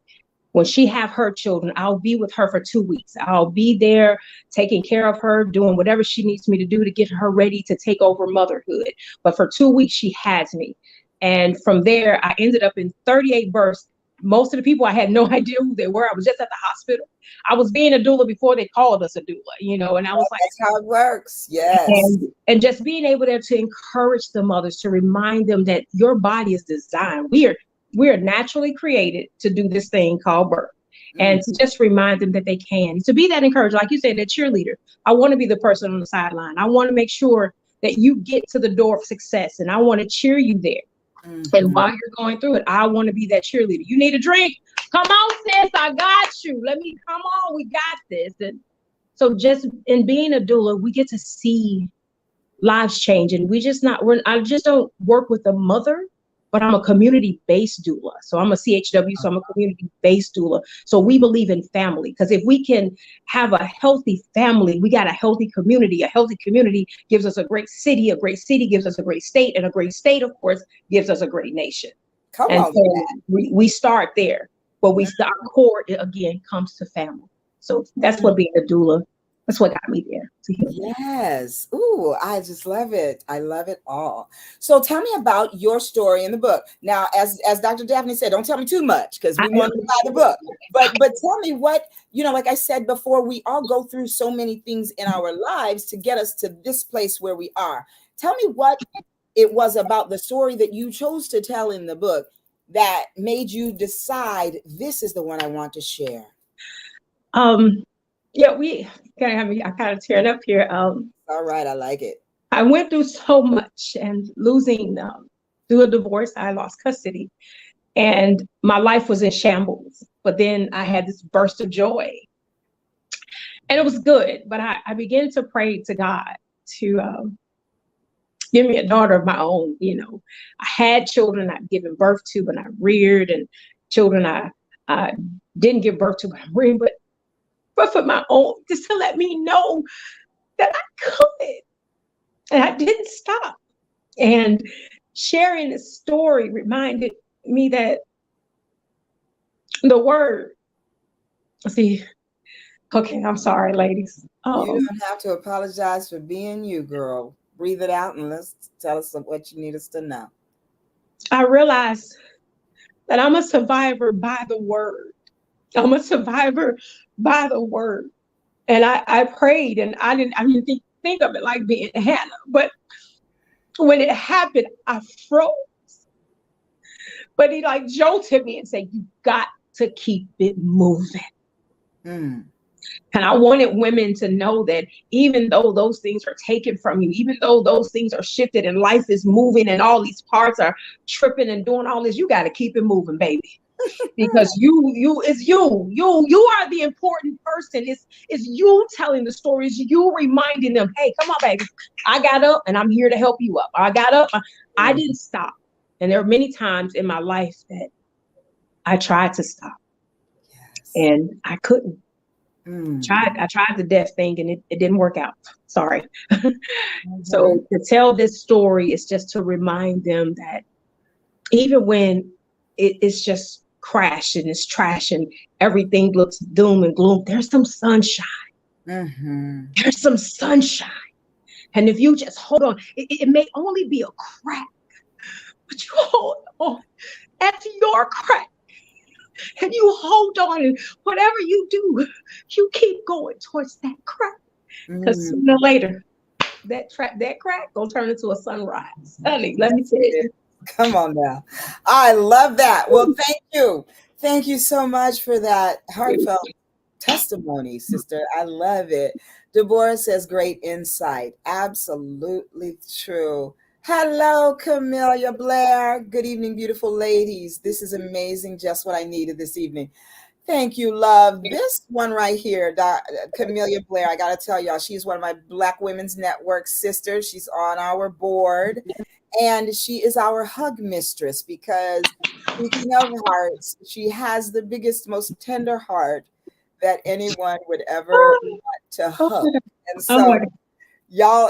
when she have her children, I'll be with her for 2 weeks. I'll be there taking care of her, doing whatever she needs me to do to get her ready to take over motherhood. But for 2 weeks, she has me. And from there, I ended up in 38 births. Most of the people, I had no idea who they were. I was just at the hospital. I was being a doula before they called us a doula, and I was like, that's how it works. Yes. And just being able to encourage the mothers, to remind them that your body is designed. We are naturally created to do this thing called birth. And to just remind them that they can. To be that encourager, like you said, that cheerleader. I want to be the person on the sideline. I want to make sure that you get to the door of success, and I want to cheer you there. And while you're going through it, I want to be that cheerleader. You need a drink? Come on, sis, I got you. Come on, we got this. And so just in being a doula, we get to see lives change. And I just don't work with a mother, but I'm a community-based doula. So I'm a CHW, so I'm a community-based doula. So we believe in family, because if we can have a healthy family, we got a healthy community. A healthy community gives us a great city gives us a great state, and a great state, of course, gives us a great nation. Come on. So we start there, but our core, again, comes to family. So that's what being a doula, that's what got me there. Yes. Ooh, I just love it. I love it all. So tell me about your story in the book. Now, as Dr. Daphne said, don't tell me too much, because we want to buy the book. But tell me what, like I said before, we all go through so many things in our lives to get us to this place where we are. Tell me what it was about the story that you chose to tell in the book that made you decide, this is the one I want to share. We kind of have me. I kind of tearing up here. All right, I like it. I went through so much, and losing through a divorce, I lost custody, and my life was in shambles. But then I had this burst of joy, and it was good. But I began to pray to God to give me a daughter of my own. I had children I'd given birth to, but I reared, and children I didn't give birth to, but I reared. But for my own, just to let me know that I could. And I didn't stop. And sharing this story reminded me that the word, I'm sorry, ladies. You don't have to apologize for being you, girl. Breathe it out and let's tell us what you need us to know. I realized that I'm a survivor by the word. I'm a survivor by the word. And I prayed, and I didn't think of it like being Hannah. But when it happened, I froze. But he jolted me and said, you got to keep it moving. And I wanted women to know that even though those things are taken from you, even though those things are shifted and life is moving and all these parts are tripping and doing all this, you got to keep it moving, baby. because you are the important person. It's you telling the stories, you reminding them, hey, come on, baby. I got up and I'm here to help you up. I got up. I didn't stop. And there are many times in my life that I tried to stop Yes. and I couldn't. I tried the death thing and it didn't work out. Sorry. So to tell this story is just to remind them that even when it's just crash and it's trash and everything looks doom and gloom, there's some sunshine. There's some sunshine. And if you just hold on, it may only be a crack, but you hold on at your crack. And you hold on, and whatever you do, you keep going towards that crack. Because sooner or later, that crack gonna turn into a sunrise. Honey, let me tell you. Come on now. I love that. Well, thank you. Thank you so much for that heartfelt testimony, sister. I love it. Deborah says, great insight. Absolutely true. Hello, Camellia Blair. Good evening, beautiful ladies. This is amazing. Just what I needed this evening. Thank you, love. This one right here, Camellia Blair, I got to tell y'all, she's one of my Black Women's Network sisters. She's on our board. And she is our hug mistress because, speaking of hearts, she has the biggest, most tender heart that anyone would ever want to hug. And so, y'all,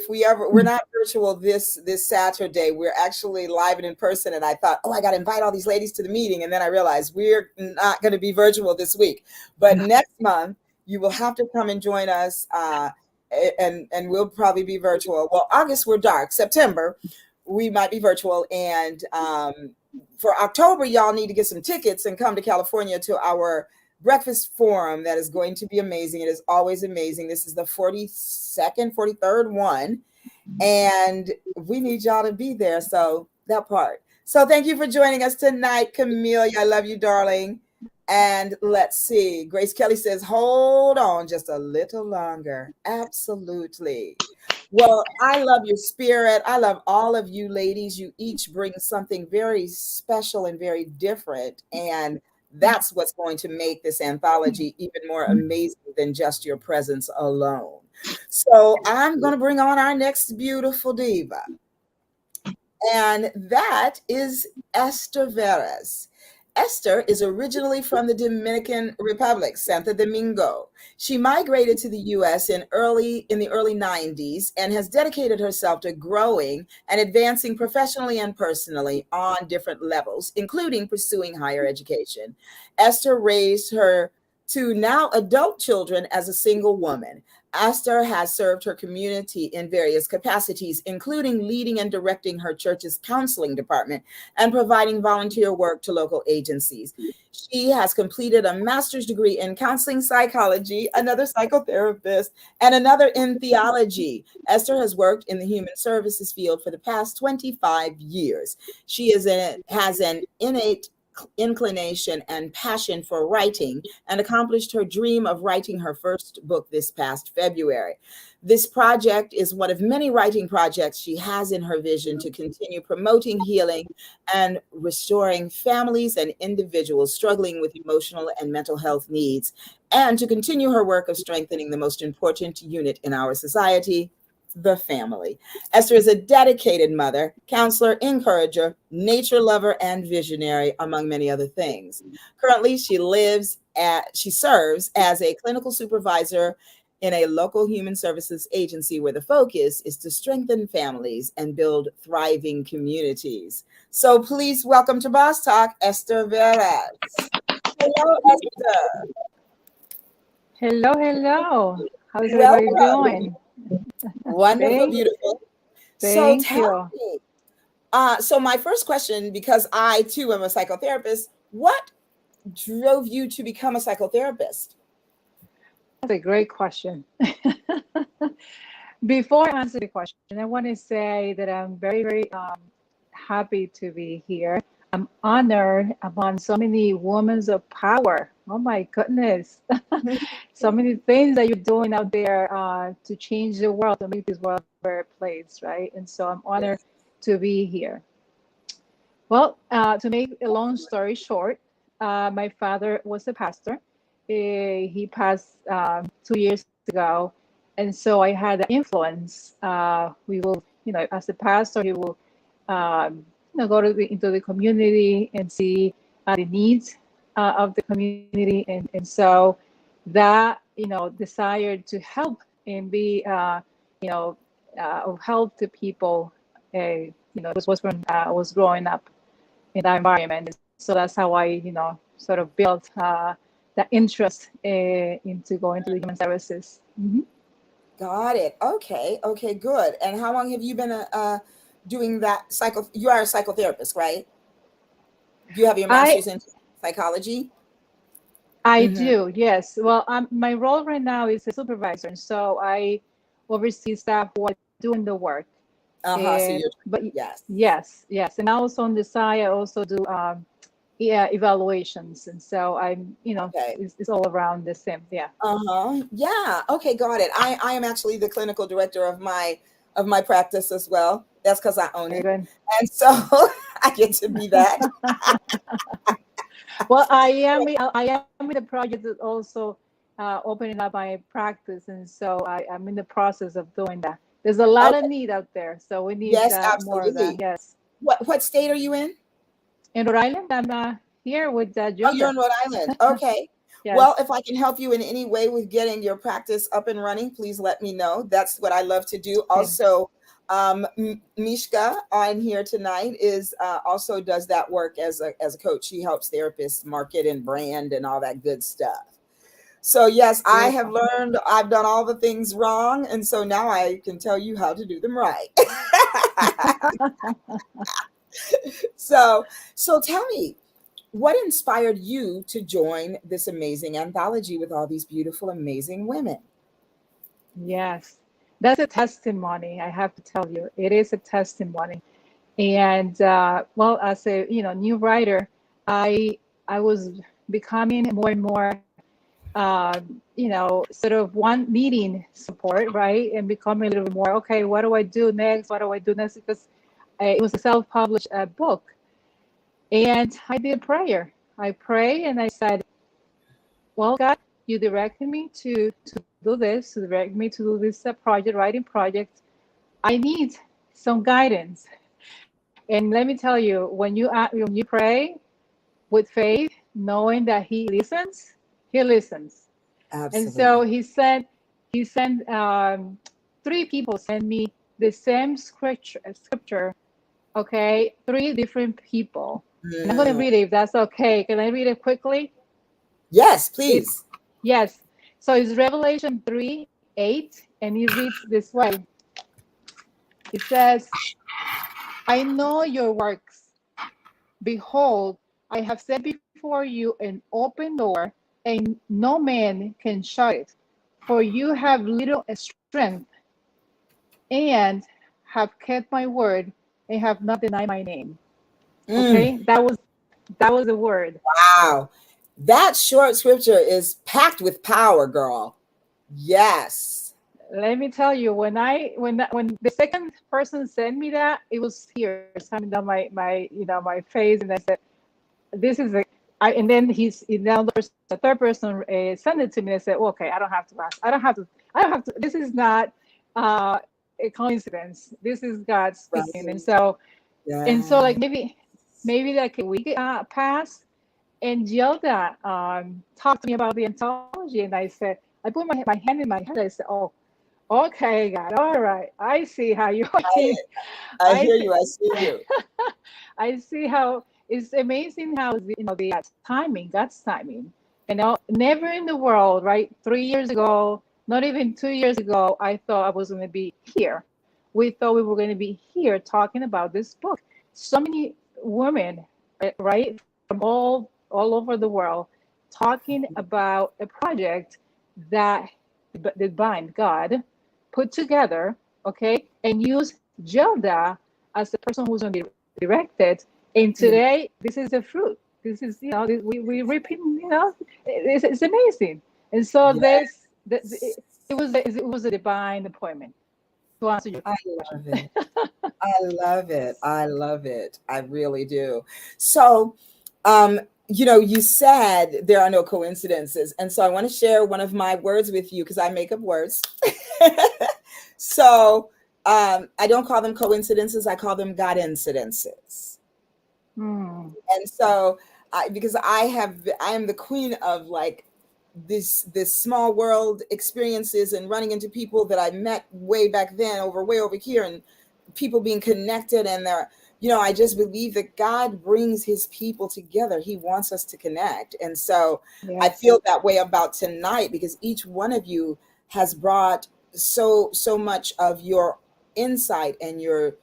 we're not virtual this Saturday. We're actually live and in person. And I thought, I got to invite all these ladies to the meeting. And then I realized we're not going to be virtual this week. But next month, you will have to come and join us. And we'll probably be virtual. Well, August, we're dark. September, we might be virtual. And for October, y'all need to get some tickets and come to California to our breakfast forum. That is going to be amazing. It is always amazing. This is the 43rd one. And we need y'all to be there. So that part. So thank you for joining us tonight, Camellia. I love you, darling. And let's see. Grace Kelly says, hold on just a little longer. Absolutely. Well, I love your spirit. I love all of you ladies. You each bring something very special and very different. And that's what's going to make this anthology even more amazing than just your presence alone. So I'm going to bring on our next beautiful diva. And that is Esther Veras. Esther is originally from the Dominican Republic, Santo Domingo. She migrated to the U.S. in the early 90s and has dedicated herself to growing and advancing professionally and personally on different levels, including pursuing higher education. Esther raised her two now adult children as a single woman. Esther has served her community in various capacities, including leading and directing her church's counseling department and providing volunteer work to local agencies. She has completed a master's degree in counseling psychology, another psychotherapist, and another in theology. Esther has worked in the human services field for the past 25 years. She has an innate inclination and passion for writing and accomplished her dream of writing her first book this past February. This project is one of many writing projects she has in her vision to continue promoting healing and restoring families and individuals struggling with emotional and mental health needs, and to continue her work of strengthening the most important unit in our society, the family. Esther is a dedicated mother, counselor, encourager, nature lover, and visionary, among many other things. Currently, she serves as a clinical supervisor in a local human services agency where the focus is to strengthen families and build thriving communities. So please welcome to Boss Talk, Esther Veras. Hello, Esther. Hello. How is everybody doing? Wonderful, beautiful. Thank so tell me, so my first question, because I too am a psychotherapist, what drove you to become a psychotherapist? That's a great question. Before I answer the question, I want to say that I'm very, very happy to be here. I'm honored upon so many women of power. Oh my goodness. So many things that you're doing out there to change the world, to make this world a better place, right? And so I'm honored to be here. Well, to make a long story short, my father was a pastor. He passed 2 years ago, and so I had the influence. We will, as a pastor, he will, go into the community and see the needs of the community, and so that desire to help and be, of help to people, was when I was growing up in that environment. So that's how I, sort of built that interest into going to the human services. Mm-hmm. Got it. Okay. Okay, good. And how long have you been doing that you are a psychotherapist, right? You have your I master's in psychology? I Mm-hmm. do, yes. Well, my role right now is a supervisor, and so I oversee staff who are doing the work. Uh-huh. So you're But yes. yes, and also on the side, I also do evaluations, and so I'm, Okay. it's all around the same. Yeah. Uh-huh. Yeah. Okay, got it. I am actually the clinical director of my practice as well. That's because I own Very it. good. And so I get to be that. Well, I am in the project that also opening up my practice, and so I'm in the process of doing that. There's a lot of Okay. need out there, so we need Yes, more of that. absolutely. Yes. What state are you in? In Rhode Island, I'm here with Oh, you're Gilda. in Rhode Island. Okay. Well, Yes. if I can help you in any way with getting your practice up and running, please let me know. That's what I love to do. Thank Also, Mishka on here tonight is also does that work as a coach. She helps therapists market and brand and all that good stuff. So yes, I have Beautiful. learned I've done all the things wrong, and so now I can tell you how to do them right. So tell me, what inspired you to join this amazing anthology with all these beautiful, amazing women? Yes. That's a testimony, I have to tell you. It is a testimony. And well, as a new writer, I was becoming more and more sort of one needing support, right? And becoming a little bit more, okay, what do I do next? What do I do next? Because it was a self-published book. And I did a prayer. I prayed and I said, well, God, you directed me to do this, to direct me to do this project, writing project. I need some guidance. And let me tell you, when you pray with faith, knowing that He listens. And so Absolutely. he sent three people sent me the same scripture. Okay, three different people. And I'm going to Mm. read it if that's okay. Can I read it quickly? Yes, It please. Yes. So it's Revelation 3:8, and it reads this way. It says, I know your works. Behold, I have set before you an open door, and no man can shut it. For you have little strength, and have kept my word, and have not denied my name. Mm. Okay, that was the word. Wow. That short scripture is packed with power, girl. Yes. Let me tell you, when the second person sent me that, it was tears coming down my face, and I said, "This is a." And then the third person sent it to me and said, "Okay, I don't have to ask. I don't have to. I don't have to. This is not uh, a coincidence. This is God speaking." Right. And so Yeah. like maybe like a week passed, and Gilda talked to me about the anthology, and I said, I put my hand in my head. I said, "Oh, okay, God, all right. I see how you're working. I I hear see, you. I see you. I see how it's amazing how the timing, God's timing. Never in the world, right? 3 years ago, not even 2 years ago, I thought I was going to be here. We thought we were going to be here talking about this book. So many women, right, from all over the world, talking about a project that the divine God put together, okay, and use Gilda as the person who's going to be directed. And Mm. today, this is the fruit. This is, we reaping, it's amazing. And so it was a divine appointment, to answer your I question. love it. I love it. I love it. I really do. So, um, you said there are no coincidences. And so I want to share one of my words with you because I make up words. So I don't call them coincidences. I call them God incidences. Hmm. And so because I am the queen of like this small world experiences and running into people that I met way back then way over here, and people being connected, and they're, I just believe that God brings his people together. He wants us to connect. And so I Yes. feel that way about tonight because each one of you has brought so much of your insight and your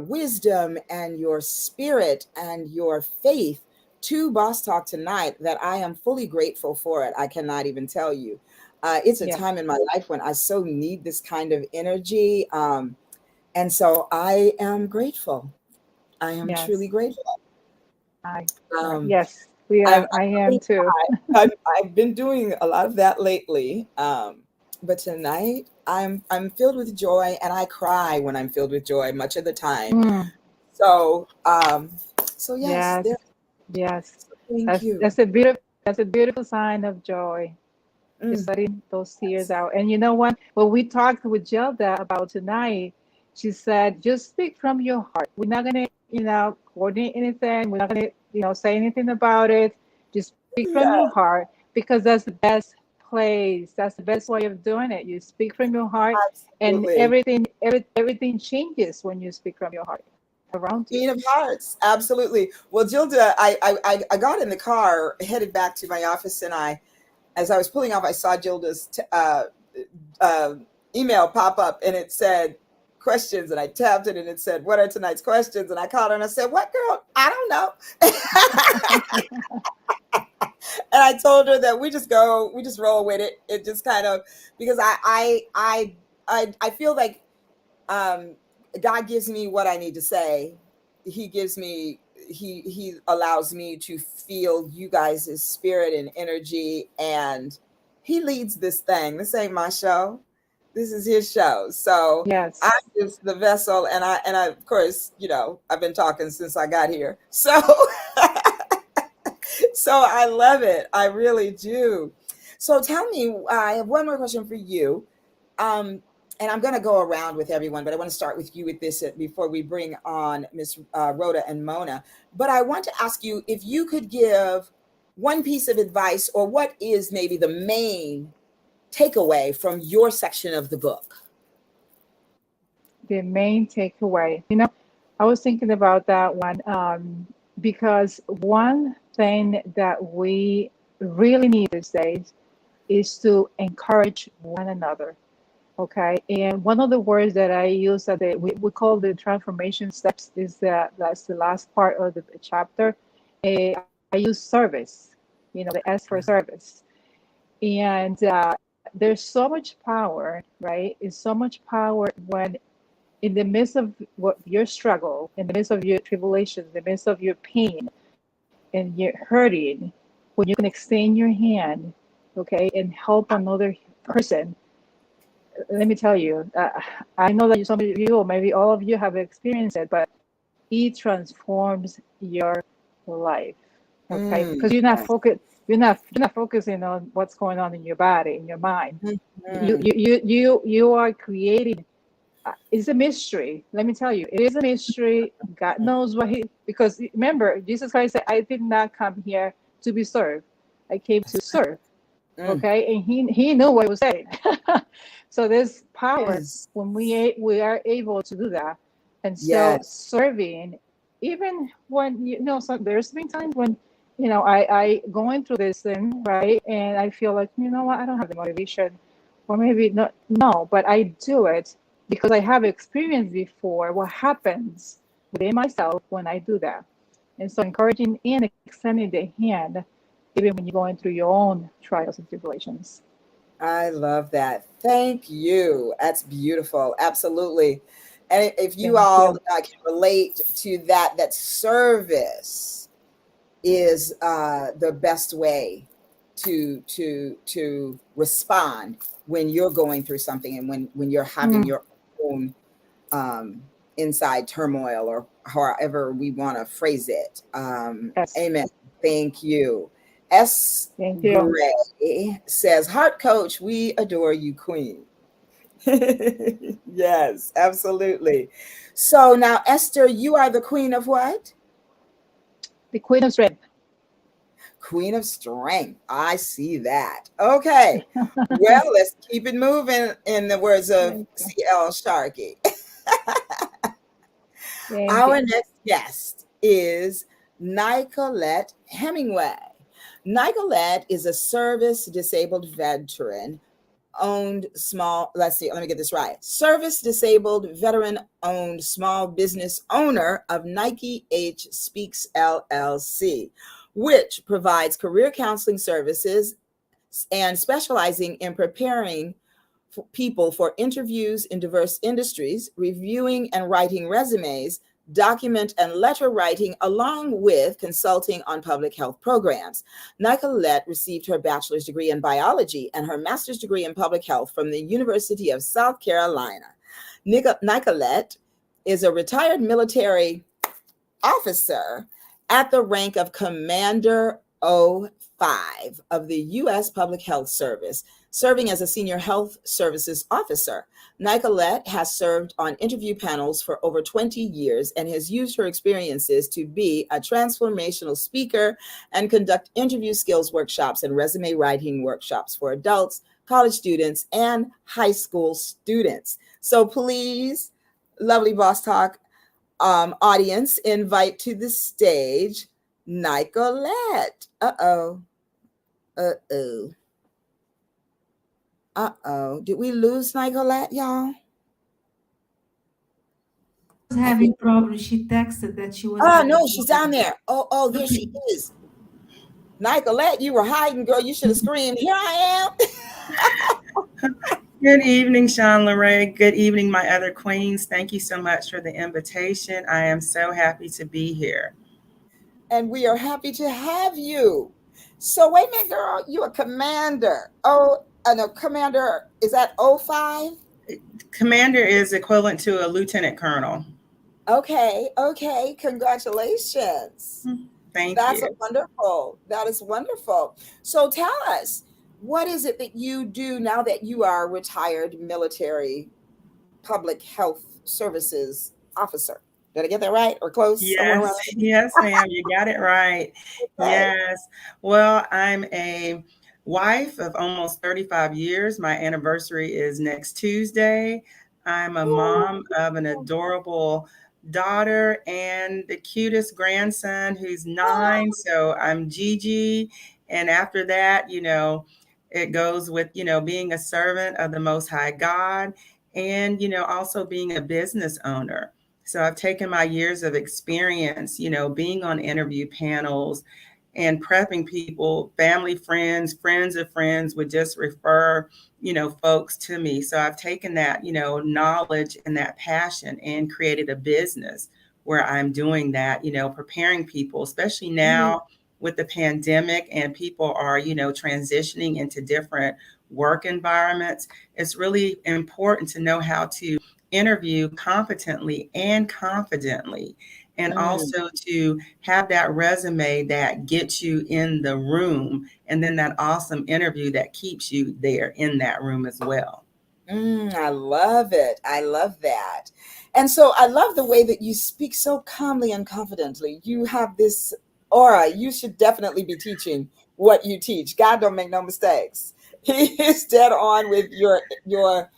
wisdom and your spirit and your faith to Boss Talk tonight that I am fully grateful for it. I cannot even tell you. It's a Yes. time in my life when I so need this kind of energy. And so I am grateful. I am truly Yes. grateful. I. Um, Yes. We I'm, are. I am too. I've been doing a lot of that lately. But tonight I'm filled with joy, and I cry when I'm filled with joy much of the time. Mm. So so yes, Yes. there. Yes. So thank That's you. that's a beautiful. That's a beautiful sign of joy. Just Mm, letting those tears yes. out. And you know what? When we talked with Gilda about tonight, she said, just speak from your heart. We're not going to, coordinate anything. We're not going to, say anything about it. Just speak from Yeah, your heart because that's the best place. That's the best way of doing it. You speak from your heart, and absolutely. everything changes when you speak from your heart around you. Queen of Hearts, absolutely. Well, Gilda, I got in the car headed back to my office, and as I was pulling off, I saw Gilda's uh, email pop up, and it said questions, and I tapped it, and it said, "What are tonight's questions?" And I called her, and I said, "What, girl? I don't know." And I told her that we just roll with it. It just kind of because I feel like um, God gives me what I need to say. He gives me he allows me to feel you guys' spirit and energy, and he leads this thing. This ain't my show. This is his show. So I'm Yes. just the vessel, and I of course, I've been talking since I got here. So so I love it. I really do. So tell me, I have one more question for you. And I'm going to go around with everyone, but I want to start with you with this before we bring on Miss Rhoda and Mona. But I want to ask you if you could give one piece of advice, or what is maybe the main takeaway from your section of the book. The main takeaway. I was thinking about that one because one thing that we really need these days is to encourage one another. Okay, and one of the words that I use that we call the transformation steps is that's the last part of the chapter. I use service, the S for service, and there's so much power, right? It's so much power when in the midst of what your struggle, in the midst of your tribulations, in the midst of your pain, and you're hurting, when you can extend your hand, okay, and help another person. Let me tell you, I know that some of you, or maybe all of you, have experienced it, but it transforms your life. Okay, because Yes. you're not focusing on what's going on in your body, in your mind. You Mhm. you you you you are creating. It's a mystery. Let me tell you, it is a mystery. God knows what because remember, Jesus Christ said, I did not come here to be served. I came to serve. Mm. Okay, and he knew what he was saying. So there's power Yes. when we are able to do that. And so Yes. serving, even when so there's been times when I going through this thing, right, and I feel like, what, I don't have the motivation, or maybe not, no, but I do it because I have experienced before what happens within myself when I do that. And so encouraging and extending the hand even when you're going through your own trials and tribulations. I love that. Thank you. That's beautiful. Absolutely. And if you Thank all you. can relate to that, that service is the best way to respond when you're going through something, and when you're having Mm, your own inside turmoil, or however we want to phrase it. yes. Amen. Thank you. S. Thank you. Gray says, Heart Coach, we adore you, Queen. Yes, absolutely. So now, Esther, you are the queen of what? The Queen of Strength. Queen of Strength. I see that. Okay. Well, let's keep it moving in the words of Thank you. C.L. Sharkey. Thank Our you. next guest is Nicolette Hemingway. Nicolette is a service disabled veteran owned small, let's see, let me get this right. Service disabled veteran owned small business owner of Nike H Speaks LLC, which provides career counseling services and specializing in preparing people for interviews in diverse industries, reviewing and writing resumes, document and letter writing, along with consulting on public health programs. Nicolette received her bachelor's degree in biology and her master's degree in public health from the University of South Carolina. Nicolette is a retired military officer at the rank of Commander 05 of the U.S. Public Health Service, serving as a senior health services officer. Nicolette has served on interview panels for over 20 years and has used her experiences to be a transformational speaker and conduct interview skills workshops and resume writing workshops for adults, college students, and high school students. So please, lovely Boss Talk audience, invite to the stage Nicolette. Uh-oh. Uh-oh. Uh-oh. Did we lose Nicolette, y'all? Was having problems. She texted that she was Oh, having no, she's down problems. there. Oh, there she is. Nicolette, you were hiding, girl. You should have screamed, here I am. Good evening, Sean Lorraine. Good evening, my other queens. Thank you so much for the invitation. I am so happy to be here. And we are happy to have you. So wait a minute, girl. You a commander. Oh, no, commander, is that 05? Commander is equivalent to a lieutenant colonel. Okay. Congratulations. Thank That's you. wonderful. That is wonderful. So tell us, what is it that you do now that you are a retired military public health services officer? Did I get that right or close? Yes, ma'am. You got it right. Okay. Yes. Well, I'm a wife of almost 35 years. My anniversary is next Tuesday. I'm a mom of an adorable daughter and the cutest grandson who's 9. So I'm Gigi. And after that, it goes with, being a servant of the Most High God and, also being a business owner. So I've taken my years of experience, being on interview panels and prepping people, family, friends of friends would just refer, folks to me. So I've taken that, knowledge and that passion and created a business where I'm doing that, preparing people, especially now with the pandemic and people are, transitioning into different work environments. It's really important to know how to interview competently and confidently, and also to have that resume that gets you in the room, and then that awesome interview that keeps you there in that room as well. I love it. I love that. And so I love the way that you speak so calmly and confidently. You have this aura. You should definitely be teaching what you teach. God don't make no mistakes. He is dead on with your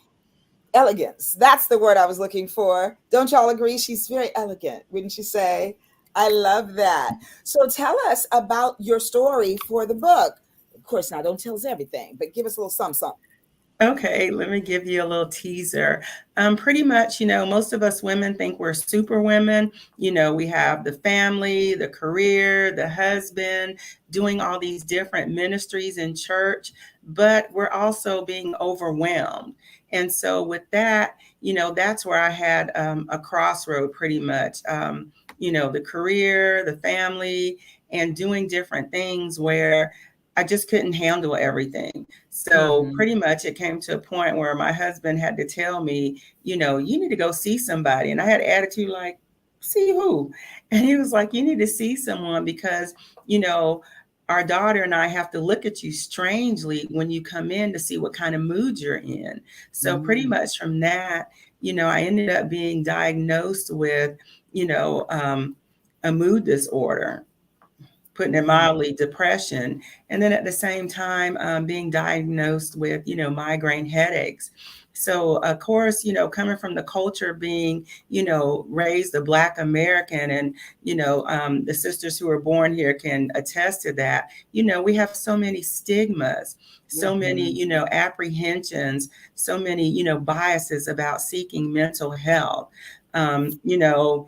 elegance. That's the word I was looking for. Don't y'all agree? She's very elegant, wouldn't you say? I love that. So tell us about your story for the book. Of course, now don't tell us everything, but give us a little something. Okay, let me give you a little teaser. Pretty much, most of us women think we're super women. We have the family, the career, the husband, doing all these different ministries in church, but we're also being overwhelmed. And so with that, that's where I had a crossroad pretty much. The career, the family, and doing different things where I just couldn't handle everything. So pretty much it came to a point where my husband had to tell me, you need to go see somebody. And I had an attitude like, See who? And he was like, you need to see someone because, you know, our daughter and I have to look at you strangely when you come in to see what kind of mood you're in. So pretty much from that, you know, I ended up being diagnosed with, you know, a mood disorder, putting it mildly, depression, and then at the same time being diagnosed with, you know, migraine headaches. So of course, you know, coming from the culture being, you know, raised a Black American, and you know, the sisters who are born here can attest to that. You know, we have so many stigmas, so many, you know, apprehensions, so many, you know, biases about seeking mental health. You know,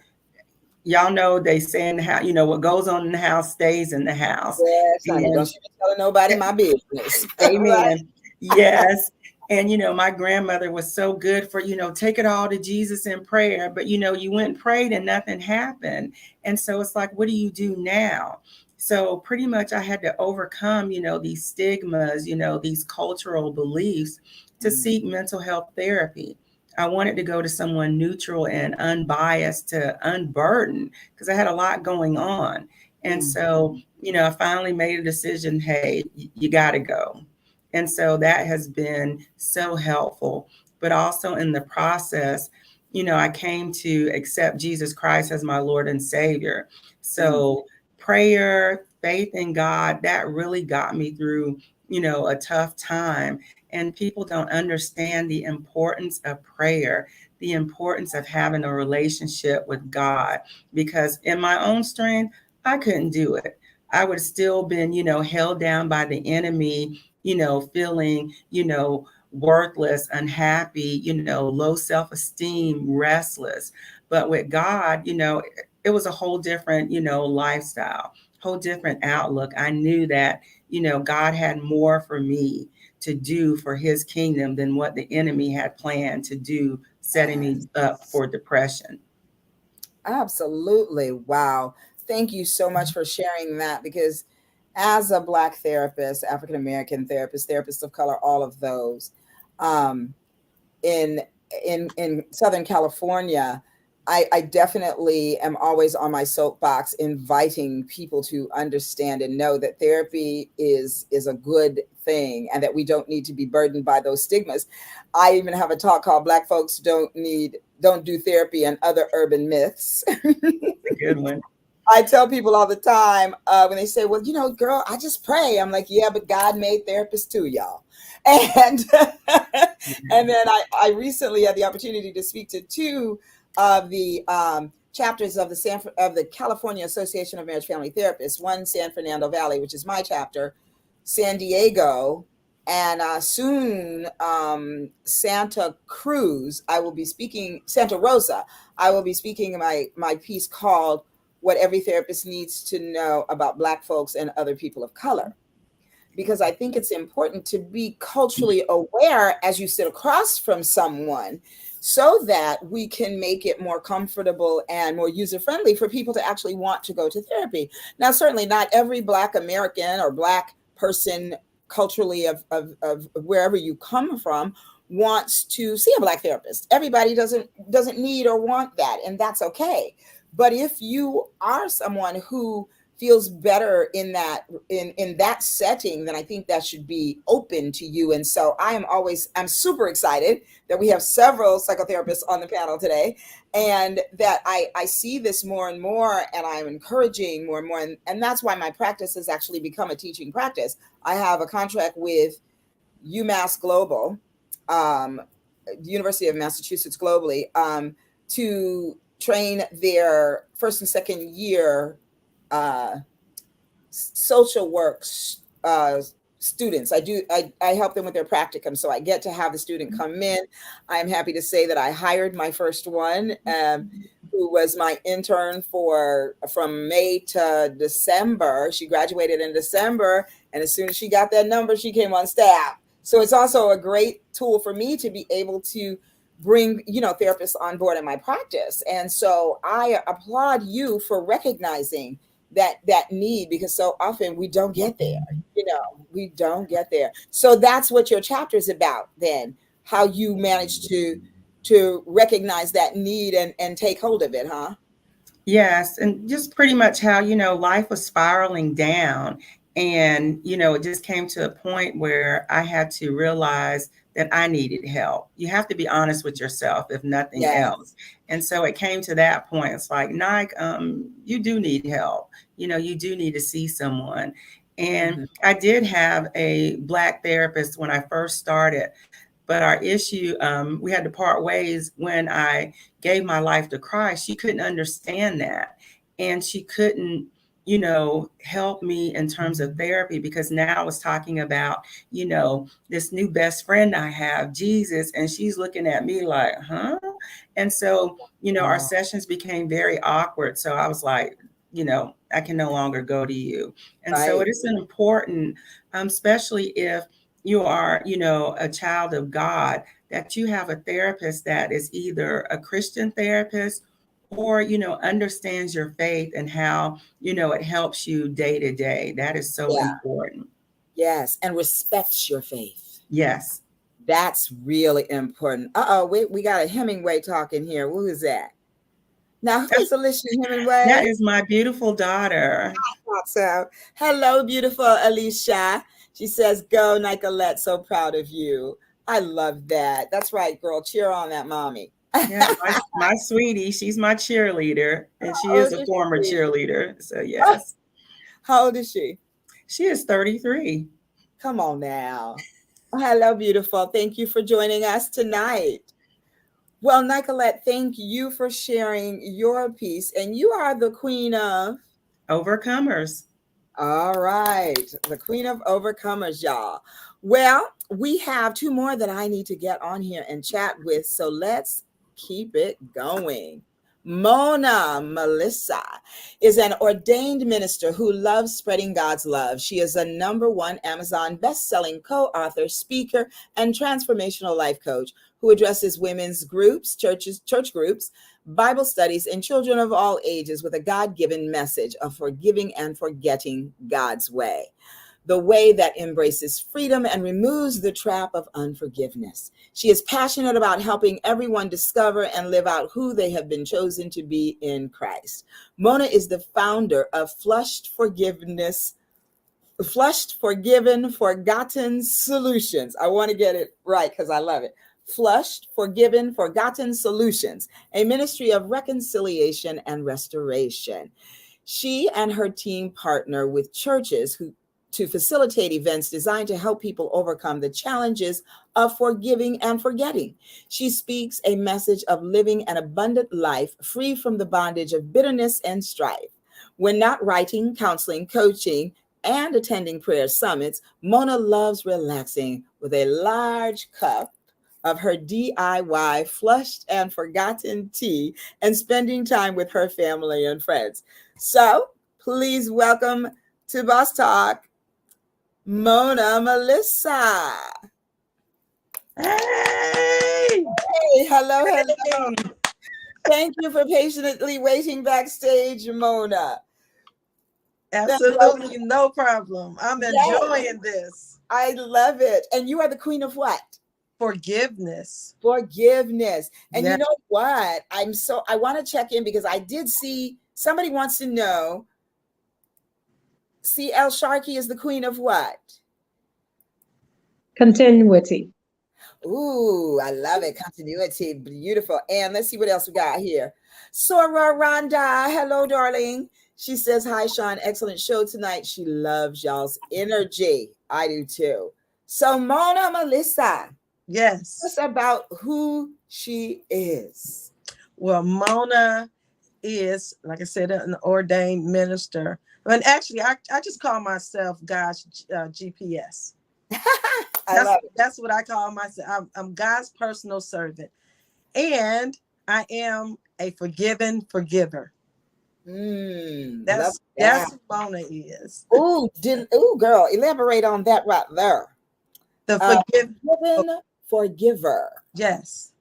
y'all know they say in the house, you know, what goes on in the house stays in the house. Yes, honey. Don't And you be telling nobody my business. Right? amen. Yes. And, you know, my grandmother was so good for, you know, take it all to Jesus in prayer. But, you know, you went and prayed and nothing happened. And so it's like, what do you do now? So pretty much I had to overcome, you know, these stigmas, you know, these cultural beliefs to seek mental health therapy. I wanted to go to someone neutral and unbiased to unburden because I had a lot going on. And so, you know, I finally made a decision, hey, you got to go. And so that has been so helpful. But also in the process, you know, I came to accept Jesus Christ as my Lord and Savior. So prayer, faith in God, that really got me through, you know, a tough time. And people don't understand the importance of prayer, the importance of having a relationship with God, because in my own strength, I couldn't do it. I would have still been, you know, held down by the enemy, you know, feeling, you know, worthless, unhappy, you know, low self-esteem, restless. But with God, you know, it was a whole different, you know, lifestyle, whole different outlook. I knew that, you know, God had more for me to do for his kingdom than what the enemy had planned to do, setting me up for depression. Absolutely. Wow. Thank you so much for sharing that, because as a Black therapist, African American therapist, therapist of color, all of those, um, in in Southern California, I definitely am always on my soapbox inviting people to understand and know that therapy is a good thing and that we don't need to be burdened by those stigmas. I even have a talk called Black Folks Don't Do Therapy and Other Urban Myths. A good one. I tell people all the time when they say, well, you know, girl, I just pray. I'm like, yeah, but God made therapists too, y'all. And and then I recently had the opportunity to speak to two of the chapters of the California Association of Marriage Family Therapists, one San Fernando Valley, which is my chapter, San Diego, and soon Santa Cruz. I will be speaking, Santa Rosa. I will be speaking my piece called What Every Therapist Needs to Know About Black Folks and Other People of Color. Because I think it's important to be culturally aware as you sit across from someone so that we can make it more comfortable and more user-friendly for people to actually want to go to therapy. Now, certainly not every Black American or Black person culturally of wherever you come from wants to see a Black therapist. Everybody doesn't need or want that, and that's okay. But if you are someone who feels better in that setting, then I think that should be open to you. And so I'm super excited that we have several psychotherapists on the panel today, and that I see this more and more, and I'm encouraging more and more. And that's why my practice has actually become a teaching practice. I have a contract with UMass Global, University of Massachusetts globally, to train their first and second year social work students. I help them with their practicum, so I get to have the student come in. I'm happy to say that I hired my first one, who was my intern from May to December. She graduated in December, and as soon as she got that number, she came on staff. So it's also a great tool for me to be able to bring, you know, therapists on board in my practice. And so I applaud you for recognizing that need, because so often we don't get there, you know, we don't get there. So that's what your chapter is about then, how you manage to recognize that need and take hold of it, huh? Yes, and just pretty much how, life was spiraling down. And, it just came to a point where I had to realize that I needed help. You have to be honest with yourself, if nothing Yes. else. And so it came to that point. It's like, Nike, you do need help. You do need to see someone. And Mhm. I did have a Black therapist when I first started. But our issue, we had to part ways when I gave my life to Christ. She couldn't understand that. And she couldn't, help me in terms of therapy, because now I was talking about, this new best friend I have, Jesus. And she's looking at me like, huh? And so, our sessions became very awkward. So I was like, I can no longer go to you. And so Right. it is important, especially if you are, a child of God, that you have a therapist that is either a Christian therapist or, understands your faith and how, it helps you day to day. That is so Yeah. important. Yes. And respects your faith. Yes. That's really important. We got a Hemingway talking here. Who is that? Now, who is Alicia Hemingway? That is my beautiful daughter. So, hello, beautiful Alicia. She says, "Go, Nicolette. So proud of you." I love that. That's right, girl. Cheer on that mommy. Yeah, my sweetie, she's my cheerleader, and she How is old a is former she? cheerleader. So yes, How old is she? she is 33. Come on now. Hello, beautiful. Thank you for joining us tonight. Well, Nicolette, thank you for sharing your piece. And you are the queen of. Overcomers. All right, the queen of overcomers, y'all. Well, we have two more that I need to get on here and chat with. So let's keep it going. Mona Melissa is an ordained minister who loves spreading God's love. She is a #1 Amazon best-selling co-author, speaker, and transformational life coach who addresses women's groups, church groups, Bible studies, and children of all ages with a God-given message of forgiving and forgetting God's way. The way that embraces freedom and removes the trap of unforgiveness. She is passionate about helping everyone discover and live out who they have been chosen to be in Christ. Mona is the founder of Flushed, Forgiven, Forgotten Solutions. I want to get it right because I love it. Flushed, Forgiven, Forgotten Solutions, a ministry of reconciliation and restoration. She and her team partner with churches to facilitate events designed to help people overcome the challenges of forgiving and forgetting. She speaks a message of living an abundant life free from the bondage of bitterness and strife. When not writing, counseling, coaching, and attending prayer summits, Mona loves relaxing with a large cup of her DIY flushed and forgotten tea and spending time with her family and friends. So please welcome to Boss Talk, Mona Melissa. Hey! Hey, hello. Thank you for patiently waiting backstage, Mona. Absolutely no problem. I'm enjoying this. I love it. And you are the queen of what? Forgiveness. Forgiveness. And Yeah. you know what? I want to check in because I did see somebody wants to know. CL Sharkey is the queen of what? Continuity. Ooh, I love it. Continuity. Beautiful. And let's see what else we got here. Sora Rhonda. Hello, darling. She says, "Hi, Sean. Excellent show tonight. She loves y'all's energy." I do too. So, Mona Melissa. Yes. Tell us about who she is. Well, Mona is, like I said, an ordained minister. And actually, I just call myself God's GPS. That's what I call myself. I'm God's personal servant. And I am a forgiven forgiver. That's who Mona is. Ooh, girl, elaborate on that right there. The forgiven forgiver. Yes.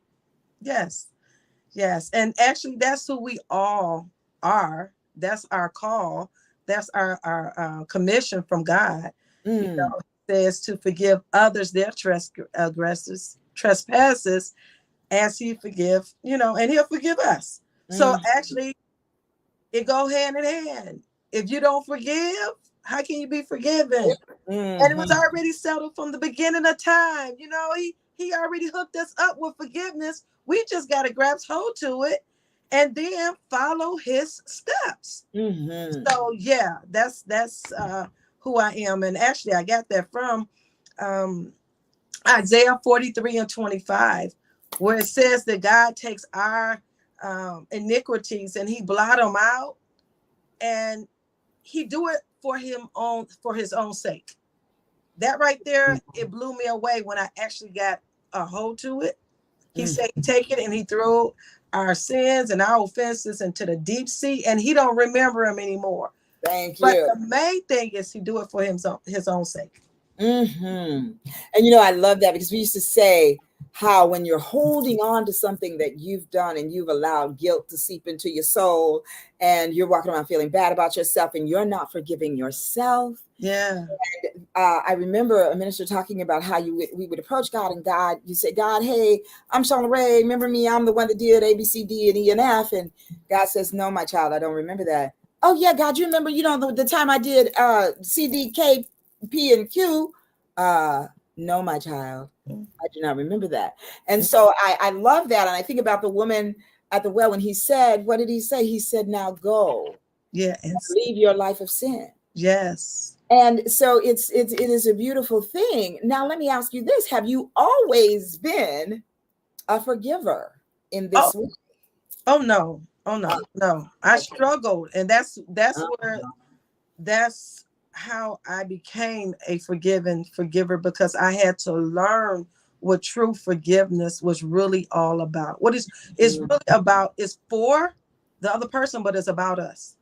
And actually, that's who we all are. That's our call. That's our commission from God. You know, it says to forgive others their trespasses as he forgive, and he'll forgive us. So actually, It go hand in hand. If you don't forgive, how can you be forgiven? And it was already settled from the beginning of time. You know, he already hooked us up with forgiveness. We just got to grasp hold to it and then follow his steps. So yeah, that's who I am. And actually I got that from Isaiah 43:25, where it says that God takes our iniquities and he blot them out, and he do it for his own sake. That right there, it blew me away when I actually got a hold to it. He said, take it and he threw our sins and our offenses into the deep sea, and he don't remember them anymore. Thank you. But the main thing is he do it for his own sake. And you know, I love that, because we used to say how when you're holding on to something that you've done and you've allowed guilt to seep into your soul, and you're walking around feeling bad about yourself and you're not forgiving yourself. Yeah. And I remember a minister talking about how we would approach God, and God, you say, God, hey, I'm Shauna Ray. Remember me? I'm the one that did A, B, C, D, and E, and F. And God says, no, my child, I don't remember that. Oh yeah, God, you remember, you know, the time I did C, D, K, P, and Q. No, my child, I do not remember that. And so I love that. And I think about the woman at the well when he said, what did he say? He said, now go. Yes. Leave your life of sin. Yes. And so it is a beautiful thing. Now, let me ask you this. Have you always been a forgiver in this way? Oh, no. Oh, no. No. I struggled. And that's how I became a forgiver, because I had to learn what true forgiveness was really all about. What it's really about is for the other person, but it's about us.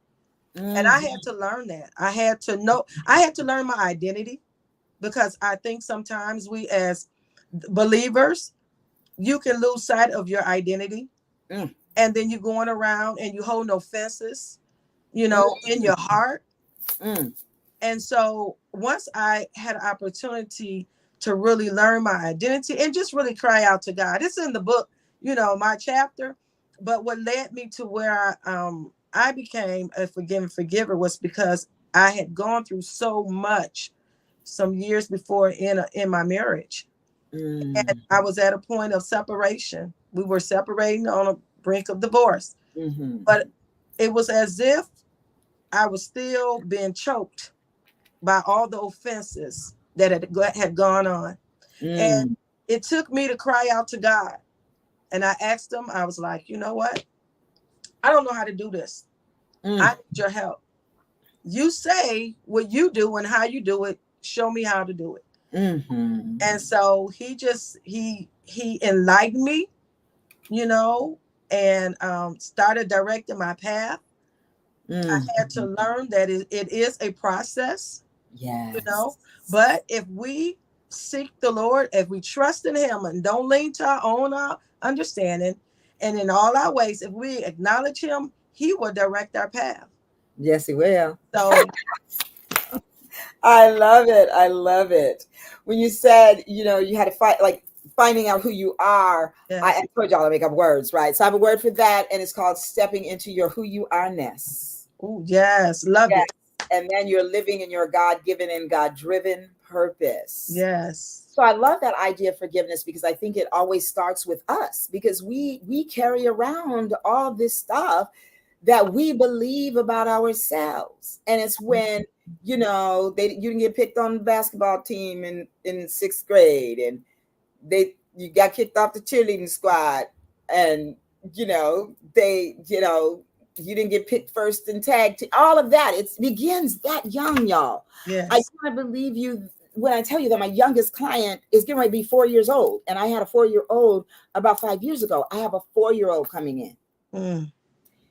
And I had to learn that. I had to learn my identity, because I think sometimes we as believers, you can lose sight of your identity. And then you're going around and you hold offenses, you know, in your heart. And so once I had an opportunity to really learn my identity and just really cry out to God, it's in the book, you know, my chapter. But what led me to where I became a forgiving forgiver was because I had gone through so much some years before in my marriage. And I was at a point of separation. We were separating on a brink of divorce. But it was as if I was still being choked by all the offenses that had gone on. And it took me to cry out to God. And I asked him, I was like, you know what? I don't know how to do this. I need your help. You say what you do and how you do it. Show me how to do it. And so he enlightened me, you know, and started directing my path. I had to learn that it is a process, you know, but if we seek the Lord, if we trust in him and don't lean to our own understanding, and in all our ways, if we acknowledge him, he will direct our path. Yes, he will. So I love it. I love it. When you said, you know, you had to fight, like finding out who you are. yes. I told y'all to make up words, right? So I have a word for that, and it's called stepping into your who you are-ness. Ooh, yes, love it. And then you're living in your God-given and God-driven purpose. Yes. So I love that idea of forgiveness, because I think it always starts with us, because we carry around all this stuff that we believe about ourselves. And it's when, you know, you didn't get picked on the basketball team in 6th grade, and you got kicked off the cheerleading squad, and you didn't get picked first in tag team. All of that, it begins that young, y'all. Yes. I can't believe you when I tell you that my youngest client is getting ready to be 4 years old, and I had a 4-year-old about 5 years ago. I have a 4-year-old coming in.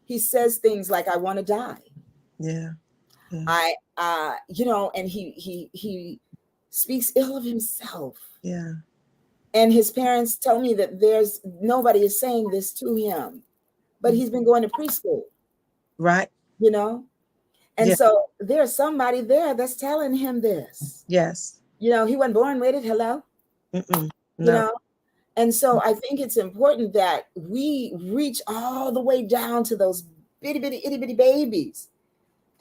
He says things like, I want to die. Yeah. And he speaks ill of himself. Yeah. And his parents tell me that nobody is saying this to him, but he's been going to preschool. Right. You know? And so there's somebody there that's telling him this. Yes. You know, he wasn't born with it. Hello? No. You know? And so I think it's important that we reach all the way down to those bitty, bitty, itty bitty babies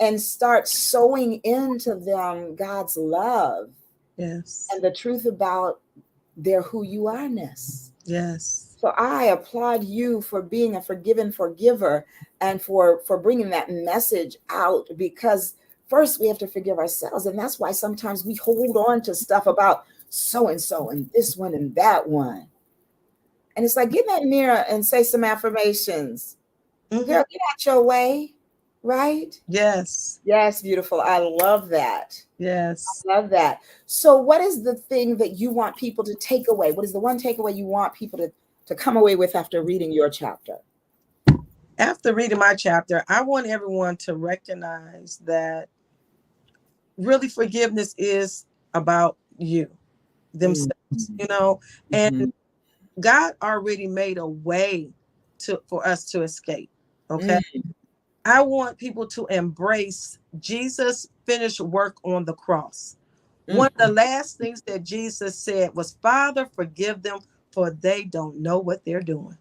and start sowing into them God's love. Yes. And the truth about their who you are-ness. Yes. So I applaud you for being a forgiven forgiver and for bringing that message out, because first we have to forgive ourselves. And that's why sometimes we hold on to stuff about so-and-so and this one and that one. And it's like, get in that mirror and say some affirmations. Girl, get out your way. Right? Yes. Yes, beautiful. I love that. Yes. I love that. So what is the thing that you want people to take away? What is the one takeaway you want people to come away with after reading your chapter? After reading my chapter, I want everyone to recognize that really forgiveness is about you, themselves, you know, and God already made a way for us to escape. Okay. I want people to embrace Jesus' finished work on the cross. One of the last things that Jesus said was, Father, forgive them, for they don't know what they're doing.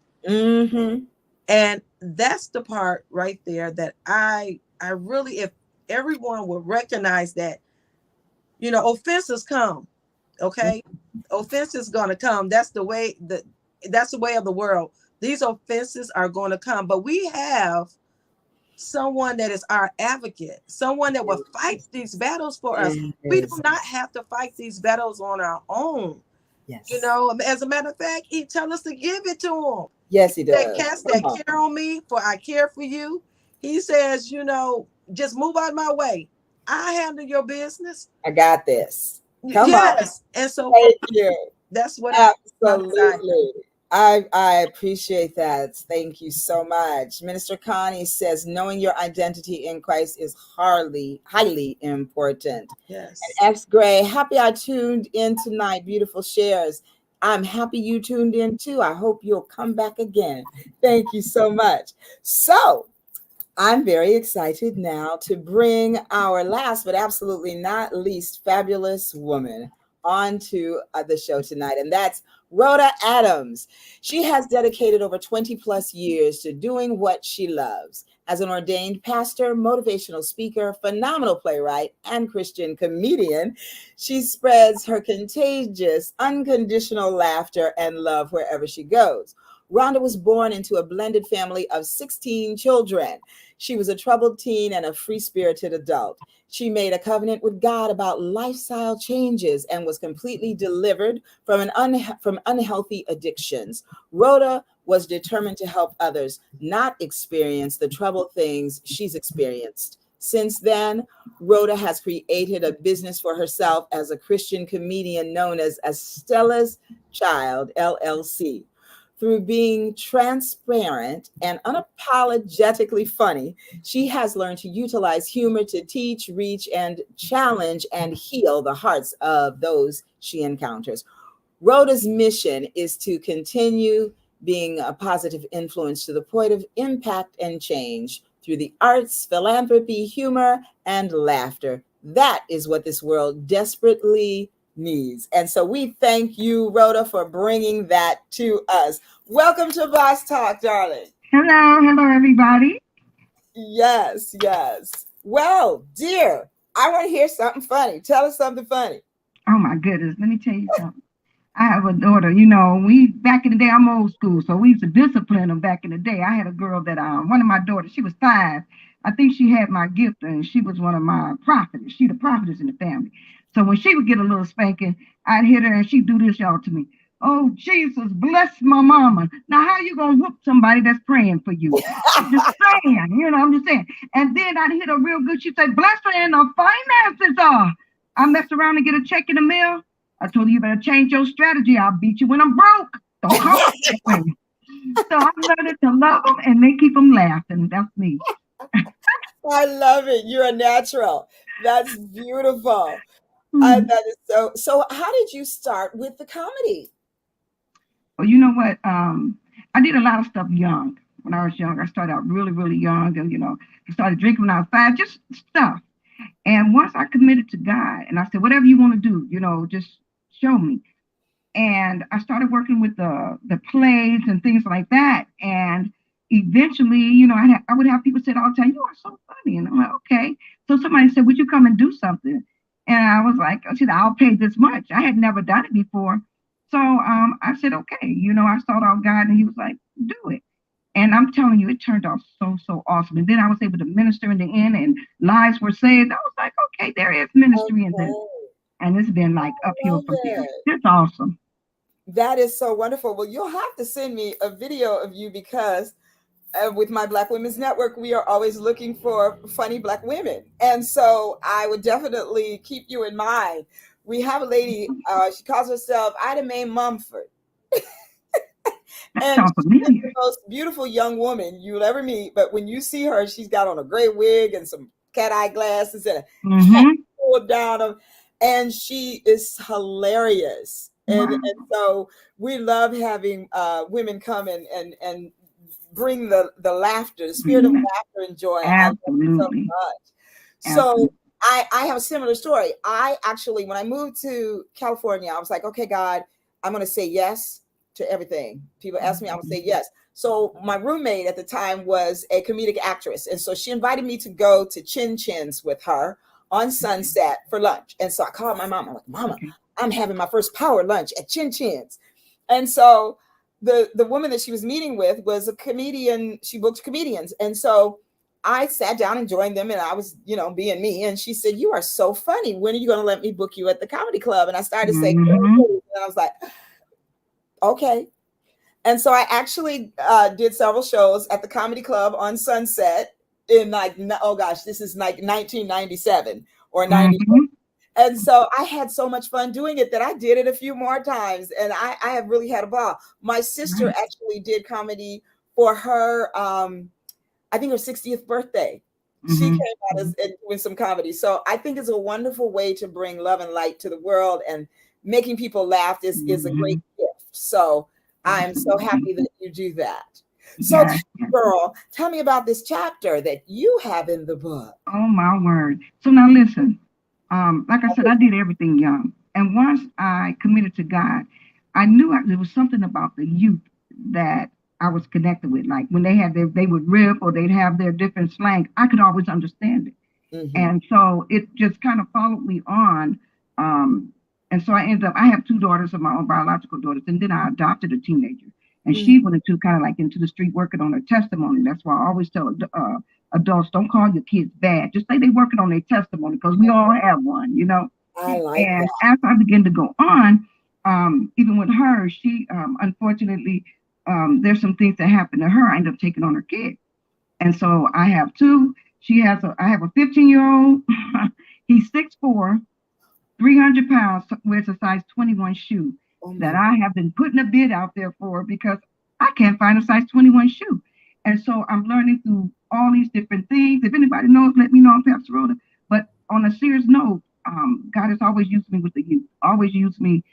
And that's the part right there that I really, if everyone would recognize that, you know, offenses come. Okay. Offense is going to come. That's the way of the world. These offenses are going to come, but we have someone that is our advocate, someone that will fight these battles for us. We do not have to fight these battles on our own. Yes. You know, as a matter of fact, he tells us to give it to him. Yes, he does. That cast that care on me, for I care for you. He says, you know, just move out of my way. I handle your business. I got this. Come on. And so thank you. That's what absolutely. I appreciate that. Thank you so much. Minister Connie says, knowing your identity in Christ is highly important. Yes. And X Gray, happy I tuned in tonight. Beautiful shares. I'm happy you tuned in too. I hope you'll come back again. Thank you so much. So I'm very excited now to bring our last, but absolutely not least, fabulous woman onto the show tonight. And that's Rhoda Adams. She has dedicated over 20 plus years to doing what she loves. As an ordained pastor, motivational speaker, phenomenal playwright, and Christian comedian, she spreads her contagious, unconditional laughter and love wherever she goes. Rhonda was born into a blended family of 16 children. She was a troubled teen and a free-spirited adult. She made a covenant with God about lifestyle changes and was completely delivered from unhealthy addictions. Rhoda was determined to help others not experience the troubled things she's experienced. Since then, Rhoda has created a business for herself as a Christian comedian known as Stella's Child, LLC. Through being transparent and unapologetically funny, she has learned to utilize humor to teach, reach, and challenge and heal the hearts of those she encounters. Rhoda's mission is to continue being a positive influence to the point of impact and change through the arts, philanthropy, humor, and laughter. That is what this world desperately needs. And so we thank you, Rhoda, for bringing that to us. Welcome to Boss Talk, darling. Hello, everybody. Yes. Well, dear, I want to hear something funny. Tell us something funny. Oh my goodness, let me tell you something. I have a daughter, you know, we back in the day, I'm old school, so we used to discipline them back in the day. I had a girl that, one of my daughters, she was 5. I think she had my gift, and she was one of my prophets. She the prophetess in the family. So when she would get a little spanking, I'd hit her and she'd do this, y'all, to me. Oh, Jesus, bless my mama. Now, how you going to whoop somebody that's praying for you? I'm just saying, you know, I'm just saying. And then I'd hit her real good. She'd say, bless her in her finances are. I messed around and get a check in the mail. I told you better change your strategy. I'll beat you when I'm broke. Don't come that way. So I'm learning to love them, and they keep them laughing. That's me. I love it. You're a natural. That's beautiful. That is so how did you start with the comedy? Well, you know what? I did a lot of stuff young. When I was young, I started out really, really young. And, you know, I started drinking when I was 5, just stuff. And once I committed to God, and I said, whatever you want to do, you know, just show me. And I started working with the plays and things like that. And eventually, I would have people say all the time, "You are so funny," and I'm like, "Okay." So somebody said, "Would you come and do something?" And I was like, "I said, I'll pay this much." I had never done it before, so I said, "Okay." I sought out God, and He was like, "Do it." And I'm telling you, it turned out so awesome. And then I was able to minister in the end, and lives were saved. I was like, "Okay, there is ministry in this," and it's been like uphill from there. It's awesome. That is so wonderful. Well, you'll have to send me a video of you, because with my Black Women's Network, we are always looking for funny Black women. And so I would definitely keep you in mind. We have a lady, she calls herself Ida Mae Mumford. And she's the most beautiful young woman you'll ever meet. But when you see her, she's got on a gray wig and some cat eye glasses and a hat pulled down. And she is hilarious. And so we love having women come and bring the laughter, the spirit of laughter and joy. Absolutely. I love it so much. So I have a similar story. I actually, when I moved to California, I was like, "Okay, God, I'm going to say yes to everything. People ask me, I would say yes." So my roommate at the time was a comedic actress. And so she invited me to go to Chin Chin's with her on Sunset for lunch. And so I called my mom. I'm like, "Mama, I'm having my first power lunch at Chin Chin's." And so the woman that she was meeting with was a comedian. She booked comedians. And so I sat down and joined them, and I was, being me. And she said, "You are so funny. When are you going to let me book you at the comedy club?" And I started saying, and I was like, "Okay." And so I actually did several shows at the comedy club on Sunset in this is like 1997 or 90. And so I had so much fun doing it that I did it a few more times, and I have really had a ball. My sister actually did comedy for her, I think her 60th birthday. She came out and doing some comedy. So I think it's a wonderful way to bring love and light to the world, and making people laugh is a great gift. So I'm so happy that you do that. So girl, tell me about this chapter that you have in the book. Oh my word. So now listen. Like I said, I did everything young. And once I committed to God, I knew there was something about the youth that I was connected with. Like when they would rip or they'd have their different slang, I could always understand it. And so it just kind of followed me on. And so I have two daughters of my own, biological daughters. And then I adopted a teenager. And she went into kind of like into the street working on her testimony. That's why I always tell adults, don't call your kids bad. Just say they're working on their testimony, because we all have one, I like and that. as I began to go on, even with her, she unfortunately, there's some things that happened to her. I ended up taking on her kid. And so I have two. I have a 15-year-old. He's 6'4", 300 pounds, wears a size 21 shoe that I have been putting a bid out there for, because I can't find a size 21 shoe. And so I'm learning through all these different things. If anybody knows, let me know, Pastor Rhoda. But on a serious note, God has always used me with the youth, always used me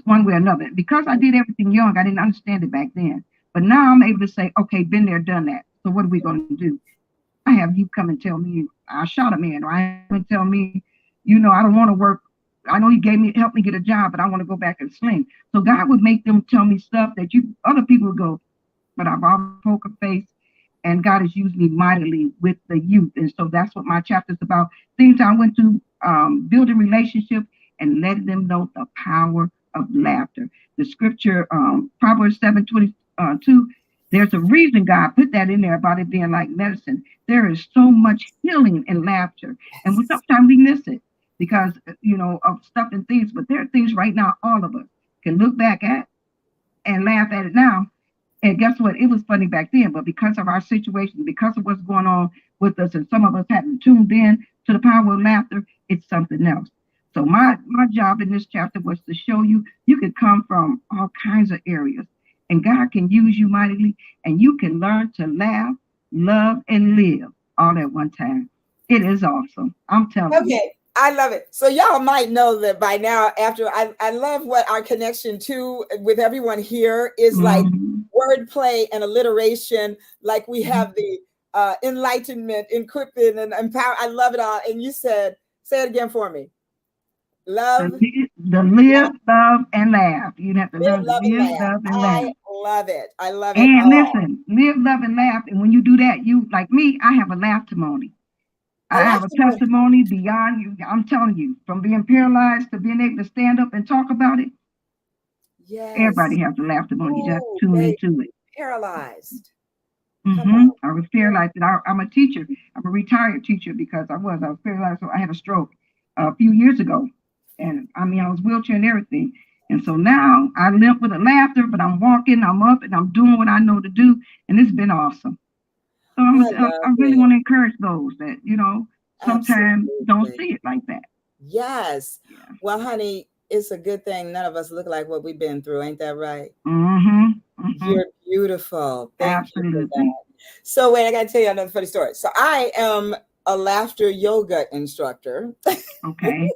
one way or another. Because I did everything young, I didn't understand it back then. But now I'm able to say, okay, been there, done that. So what are we going to do? I have you come and tell me I shot a man, or I have him tell me, I don't want to work. I know he helped me get a job, but I want to go back and sling. So God would make them tell me stuff that other people would go, but I've always poker face, and God has used me mightily with the youth. And so that's what my chapter is about. Things I went through, building relationship and letting them know the power of laughter. The scripture, Proverbs 7:22, there's a reason God put that in there about it being like medicine. There is so much healing in laughter. And sometimes we miss it because, of stuff and things. But there are things right now all of us can look back at and laugh at it now. And guess what? It was funny back then, but because of our situation, because of what's going on with us, and some of us haven't tuned in to the power of laughter, it's something else. So my job in this chapter was to show you could come from all kinds of areas, and God can use you mightily, and you can learn to laugh, love, and live all at one time. It is awesome. I'm telling you. Okay. I love it. So y'all might know that by now, after I love what our connection to with everyone here is like wordplay and alliteration. Like we have the enlightenment, encrypted, and empower. I love it all. And you said, say it again for me. Love. The live, love, and laugh. You have to learn to live, love, and laugh. I love it. I love it. And Oh, listen, live, love, and laugh. And when you do that, you like me, I have a laugh testimony. I I have love a it. testimony beyond you. I'm telling you, from being paralyzed to being able to stand up and talk about it, Yes. everybody has a laugh testimony. You just Oh, tune baby, into it. paralyzed. Come on. I was paralyzed. And I'm a teacher. I'm a retired teacher because I was paralyzed. So I had a stroke a few years ago. And I mean, I was wheelchair and everything. And so now I limp with a laughter, but I'm walking, I'm up, and I'm doing what I know to do. And it's been awesome. So I I love really it. want to encourage those that, sometimes don't Absolutely. see it like that. Yes. Yeah. Well, honey, it's a good thing none of us look like what we've been through. Ain't that right? You're beautiful. Thank you for Absolutely. that. So wait, I gotta tell you another funny story. So I am a laughter yoga instructor. Okay.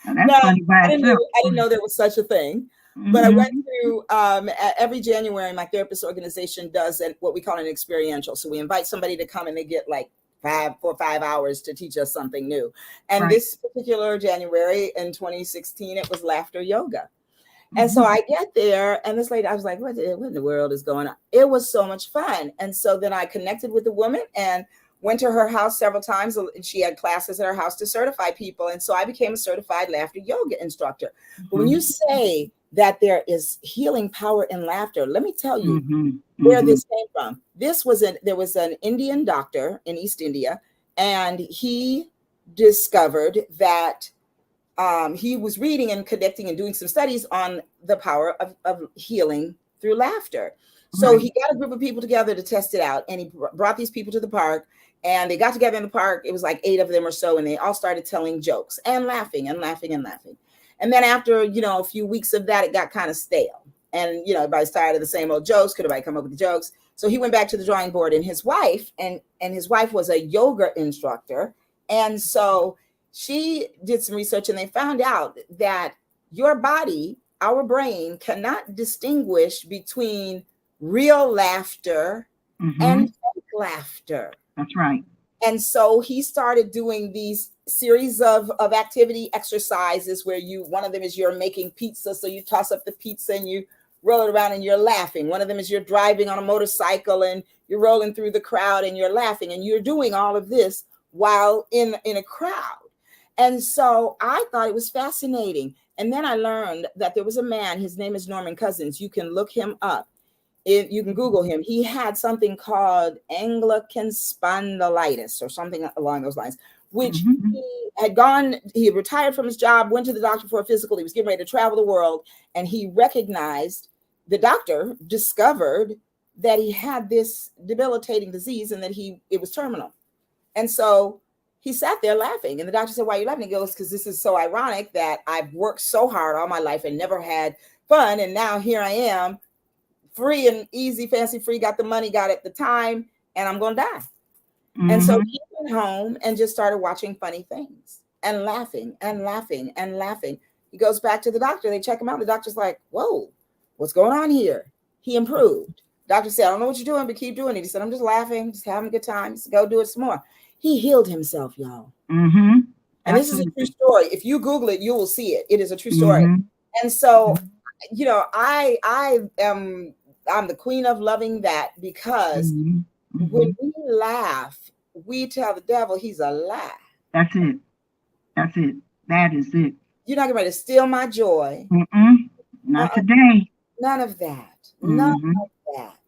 Now that's Now, funny by itself. I didn't know there was such a thing. But I went to every January, my therapist organization does what we call an experiential. So we invite somebody to come and they get like 4 or 5 hours to teach us something new. And this particular January in 2016, it was laughter yoga. And so I get there, and this lady, I was like, what in the world is going on? It was so much fun. And so then I connected with the woman and went to her house several times. And she had classes at her house to certify people. And so I became a certified laughter yoga instructor. But when you say that there is healing power in laughter, let me tell you where this came from. There was an Indian doctor in East India, and he discovered that he was reading and connecting and doing some studies on the power of healing through laughter. So he got a group of people together to test it out, and he brought these people to the park, and they got together in the park. It was like 8 of them or so, and they all started telling jokes and laughing and laughing and laughing. And then after, a few weeks of that, it got kind of stale. And, everybody's tired of the same old jokes. Could everybody come up with the jokes? So he went back to the drawing board, and his wife, and his wife was a yoga instructor. And so she did some research, and they found out that your body, our brain, cannot distinguish between real laughter and fake laughter. That's right. And so he started doing these series of activity exercises where one of them is you're making pizza. So you toss up the pizza and you roll it around and you're laughing. One of them is you're driving on a motorcycle and you're rolling through the crowd and you're laughing. And you're doing all of this while in a crowd. And so I thought it was fascinating. And then I learned that there was a man, his name is Norman Cousins. You can look him up. If you can Google him. He had something called Anglican spondylitis or something along those lines, which he had retired from his job, went to the doctor for a physical. He was getting ready to travel the world. And he recognized, the doctor discovered that he had this debilitating disease and that it was terminal. And so he sat there laughing, and the doctor said, why are you laughing? He goes, because this is so ironic that I've worked so hard all my life and never had fun. And now here I am, free and easy, fancy free, got the money, got it at the time, and I'm going to die. And so he went home and just started watching funny things and laughing and laughing and laughing. He goes back to the doctor. They check him out. The doctor's like, whoa, what's going on here? He improved. Doctor said, I don't know what you're doing, but keep doing it. He said, I'm just laughing, just having a good time. He said, go do it some more. He healed himself, y'all. And this is a true story. If you Google it, you will see it. It is a true story. And so, I'm the queen of loving that, because when we laugh, we tell the devil he's a lie. That's it. That's it. That is it. You're not getting ready to steal my joy. Not today. None of that. None of that.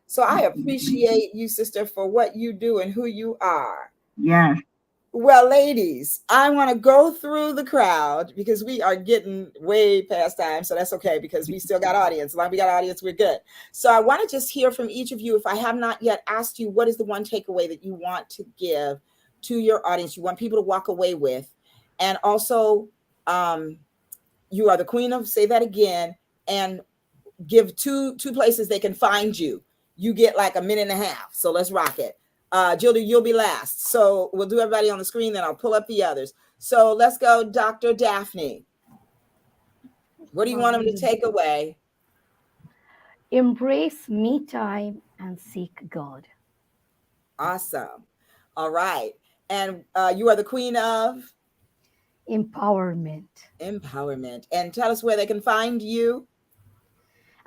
So I appreciate you, sister, for what you do and who you are. Yes. Well, ladies, I want to go through the crowd because we are getting way past time. So that's okay, because we still got audience. As long as we got audience, we're good. So I want to just hear from each of you. If I have not yet asked you, what is the one takeaway that you want to give to your audience, you want people to walk away with? And also, you are the queen of, say that again, and give two places they can find you. You get like a minute and a half. So let's rock it. Gilda, you'll be last. So we'll do everybody on the screen, then I'll pull up the others. So let's go, Dr. Daphne. What do you want them to take away? Embrace me time and seek God. Awesome. All right. And you are the queen of? Empowerment. Empowerment. And tell us where they can find you.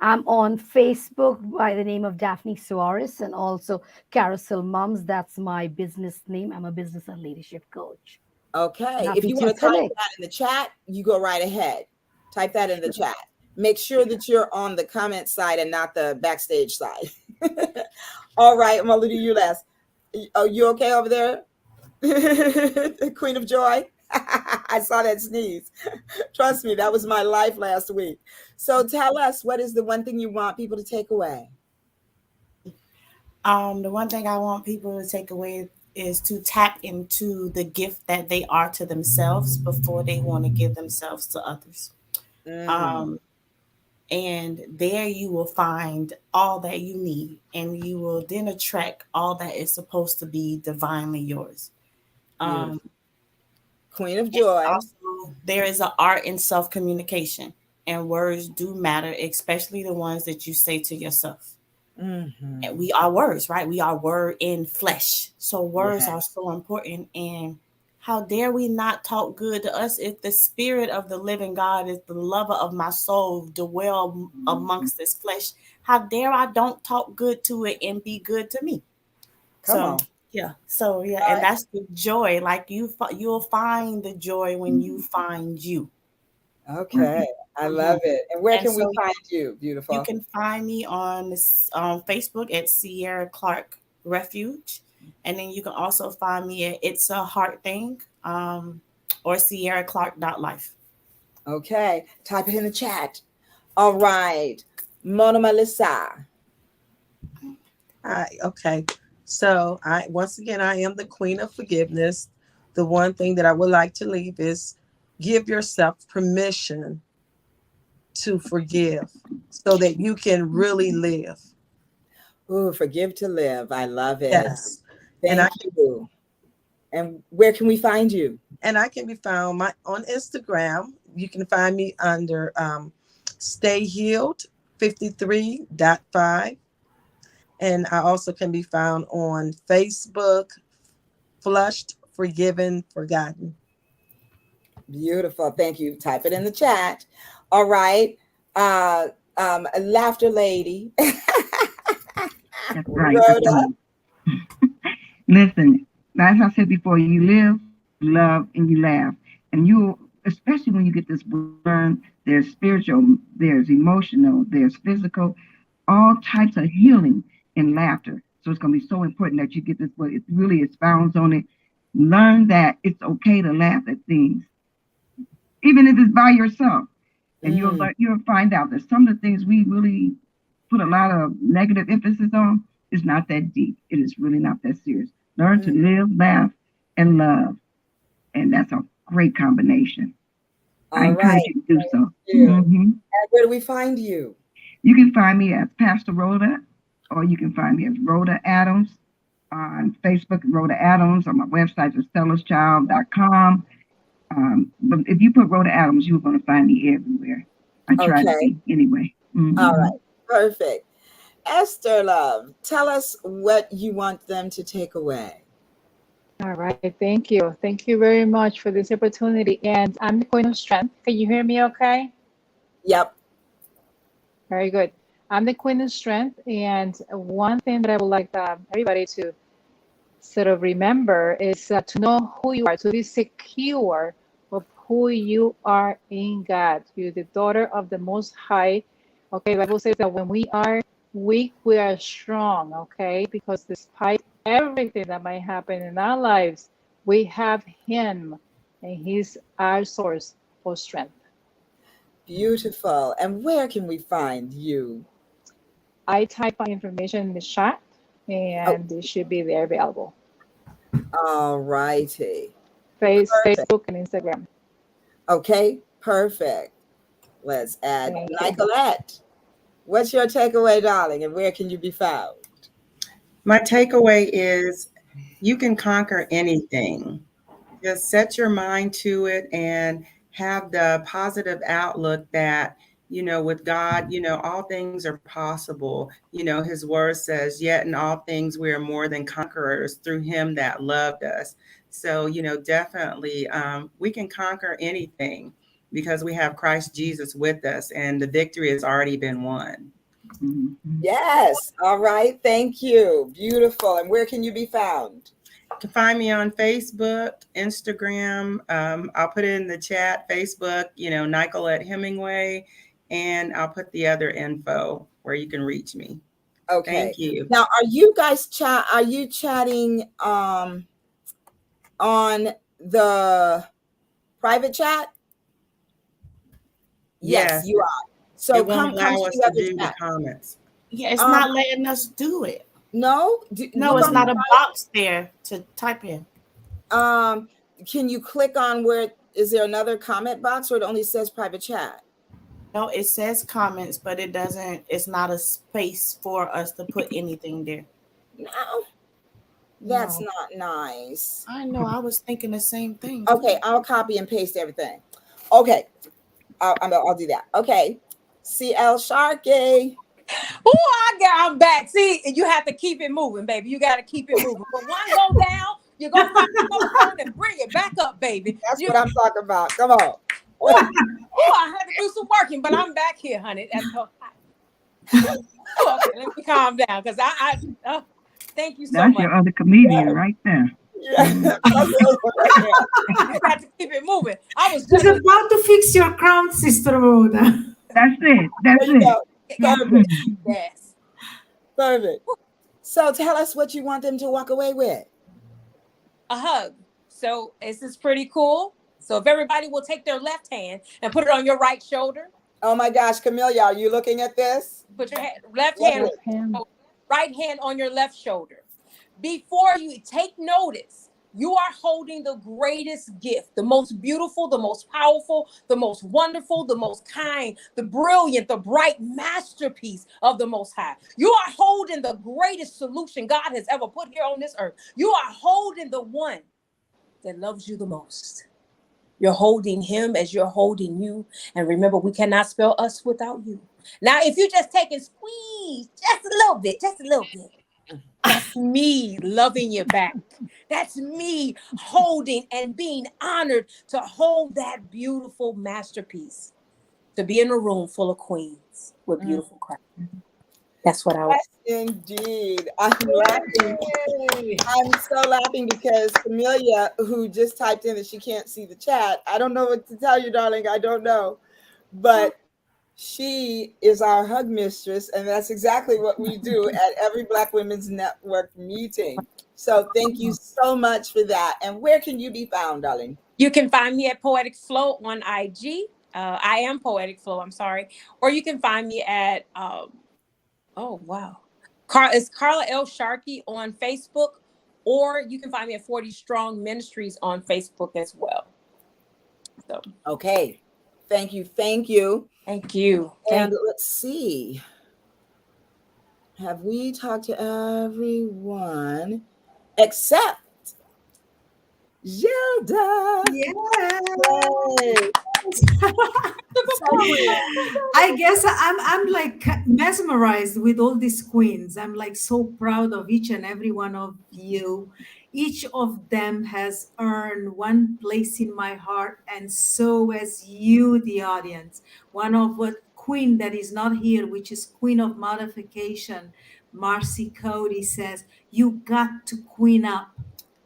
I'm on Facebook by the name of Daphne Suarez, and also Carousel Moms. That's my business name. I'm a business and leadership coach. Okay. If Happy you to want to type connect. that in the chat, you go right ahead. Type that in the chat. Make sure that you're on the comment side and not the backstage side. All right, I'm gonna do you last. Are you okay over there? Queen of Joy. I saw that sneeze. Trust me, that was my life last week. So tell us, what is the one thing you want people to take away? The one thing I want people to take away is to tap into the gift that they are to themselves before they want to give themselves to others. Mm, And there you will find all that you need, and you will then attract all that is supposed to be divinely yours. beautiful. Um, Queen of and Joy. also, there is an art in self communication, and words do matter, especially the ones that you say to yourself. Mm-hmm. And we are words, right? We are word in flesh. So words are Yes. so important. And how dare we not talk good to us if the spirit of the living God is the lover of my soul, dwell amongst this flesh? How dare I don't talk good to it and be good to me? Come So on. yeah, so yeah, All and right. that's the joy. Like you'll find the joy when you find you. Okay. I Mhm. love it. And where And can we so find you, you beautiful? can find me on Facebook at Sierra Clark Refuge, and then you can also find me at It's a Heart Thing, or SierraClark.life. Okay. Type it in the chat. All right. Mona Melissa. Okay. So once again I am the queen of forgiveness. The one thing that I would like to leave is give yourself permission to forgive so that you can really live. Ooh, forgive to live. I love it. Yes. And I Thank you. And where can we find you? I can be found on Instagram. You can find me under Stay Healed 53.5. And I also can be found on Facebook, Flushed, Forgiven, Forgotten. Beautiful. Thank you. Type it in the chat. All right. Laughter Lady. That's right. That's Rhoda. right. Listen, as I said before, you live, you love, and you laugh. And you, especially when you get this learn, there's spiritual, there's emotional, there's physical, all types of healing in laughter. So it's going to be so important that you get this book. It really expounds on it. Learn that it's okay to laugh at things, even if it's by yourself. And Mm, you'll find out that some of the things we really put a lot of negative emphasis on is not that deep. It is really not that serious. Learn to mm. live, laugh, and love. And that's a great combination. I All right. encourage you to do Thank so. you. Hmm. And where do we find you? You can find me as Pastor Rhoda, or you can find me as Rhoda Adams on Facebook, Rhoda Adams. On my website is stellaschild.com. But if you put Rhoda Adams, you're going to find me everywhere. I try to Okay. be anyway. All Hmm. right. Perfect. Esther Love, tell us what you want them to take away. All right, thank you. Thank you very much for this opportunity. And I'm the Queen of Strength. Can you hear me okay? Yep. Very good. I'm the Queen of Strength. And one thing that I would like everybody to sort of remember is to know who you are, to be secure of who you are in God. You're the daughter of the Most High. Okay, the Bible says that when we are weak, we are strong. Okay, because despite everything that might happen in our lives, we have Him, and He's our source of strength. Beautiful. And where can we find you? I type my information in the chat, Oh, and it should be there available. all righty. Perfect. Facebook and Instagram. Okay, perfect. Let's add Thank you. Nicolette. What's your takeaway, darling, and where can you be found? My takeaway is you can conquer anything. Just set your mind to it and have the positive outlook that, with God, all things are possible. His word says, yet in all things we are more than conquerors through him that loved us. So, definitely we can conquer anything because we have Christ Jesus with us and the victory has already been won. Yes. All right. Thank you. Beautiful. And where can you be found? You can find me on Facebook, Instagram. I'll put it in the chat, Facebook, Nicolette Hemingway, and I'll put the other info where you can reach me. Okay. Thank you. Now, are you guys chatting on the private chat? Yes, you are. So it won't come allow to us the to other do the chat. comments. Yeah, it's not letting us do it. No? No, it's not a box there to type in. Can you click on is there another comment box, or it only says private chat? No, it says comments, but it's not a space for us to put anything there. No. That's not nice. I know. I was thinking the same thing. Okay, I'll copy and paste everything. Okay, I'll do that. Okay, CL Sharkey. I'm back. See, you have to keep it moving, baby. You got to keep it moving. When one go down, you're going to find another one and bring it back up, baby. That's what I'm talking about. Come on. I had to do some working, but I'm back here, honey. That's okay, let me calm down because thank you so much. That's your other comedian right there. Yeah. You got to keep it moving. I was just about to fix your crown, Sister Rhoda. That's it. That's it. Perfect. Yes. Perfect. So tell us what you want them to walk away with. A hug. So this is pretty cool. So if everybody will take their left hand and put it on your right shoulder. Oh my gosh, Camelia, are you looking at this? Put your left hand, right hand on your left shoulder. Before you take notice, you are holding the greatest gift, the most beautiful, the most powerful, the most wonderful, the most kind, the brilliant, the bright masterpiece of the Most High. You are holding the greatest solution God has ever put here on this earth. You are holding the one that loves you the most. You're holding him as you're holding you. And remember, we cannot spell us without you. Now, if you just take and squeeze just a little bit, that's me loving you back. That's me holding and being honored to hold that beautiful masterpiece, to be in a room full of queens with beautiful crowns. That's what I was. Yes, indeed. I'm laughing. I'm so laughing because Camelia, who just typed in that she can't see the chat, I don't know what to tell you, darling. I don't know. But she is our hug mistress, and that's exactly what we do at every Black Women's Network meeting. So thank you so much for that. And where can you be found, darling? You can find me at Poetic Flow on IG. I am Poetic Flow, I'm sorry. Or you can find me at, it's Carla L. Sharkey on Facebook. Or you can find me at 40 Strong Ministries on Facebook as well. So. Okay. Thank you. Thank you. Thank you. And let's see. Have we talked to everyone except Gilda? Yes. I guess I'm like mesmerized with all these queens. I'm like so proud of each and every one of you. Each of them has earned one place in my heart, and so has you, the audience. One of what queen that is not here, which is Queen of Modification, Marcy Cody, says, you got to queen up.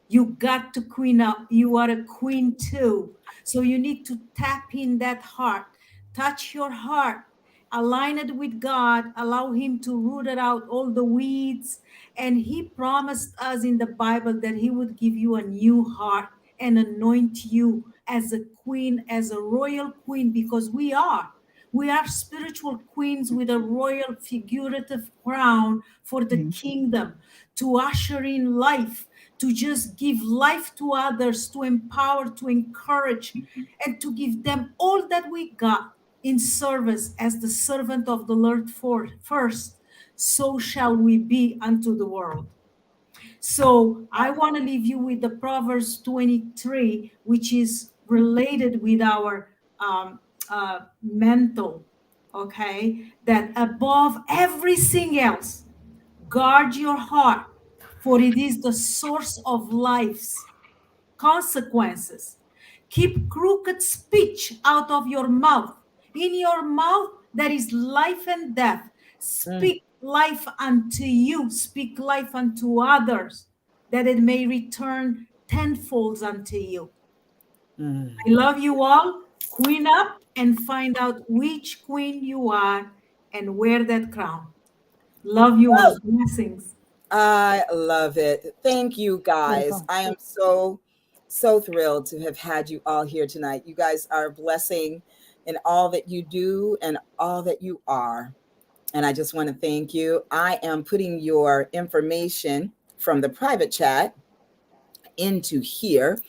You got to queen up. You are a queen too. So you need to tap in that heart, touch your heart, align it with God, allow him to root it out all the weeds. And he promised us in the Bible that he would give you a new heart and anoint you as a queen, as a royal queen, because we are. We are spiritual queens with a royal figurative crown for the kingdom, to usher in life, to just give life to others, to empower, to encourage, and to give them all that we got in service as the servant of the Lord first. So shall we be unto the world. So I want to leave you with the Proverbs 23, which is related with our mental, okay? That above everything else, guard your heart, for it is the source of life's consequences. Keep crooked speech out of your mouth. In your mouth, there is life and death. Speak life unto you, speak life unto others, that it may return tenfold unto you. I love you all. Queen up and find out which queen you are and wear that crown. Love you all. Blessings. I love it. Thank you guys. Welcome. I am so thrilled to have had you all here tonight. You guys are a blessing in all that you do and all that you are. And I just want to thank you. I am putting your information from the private chat into here.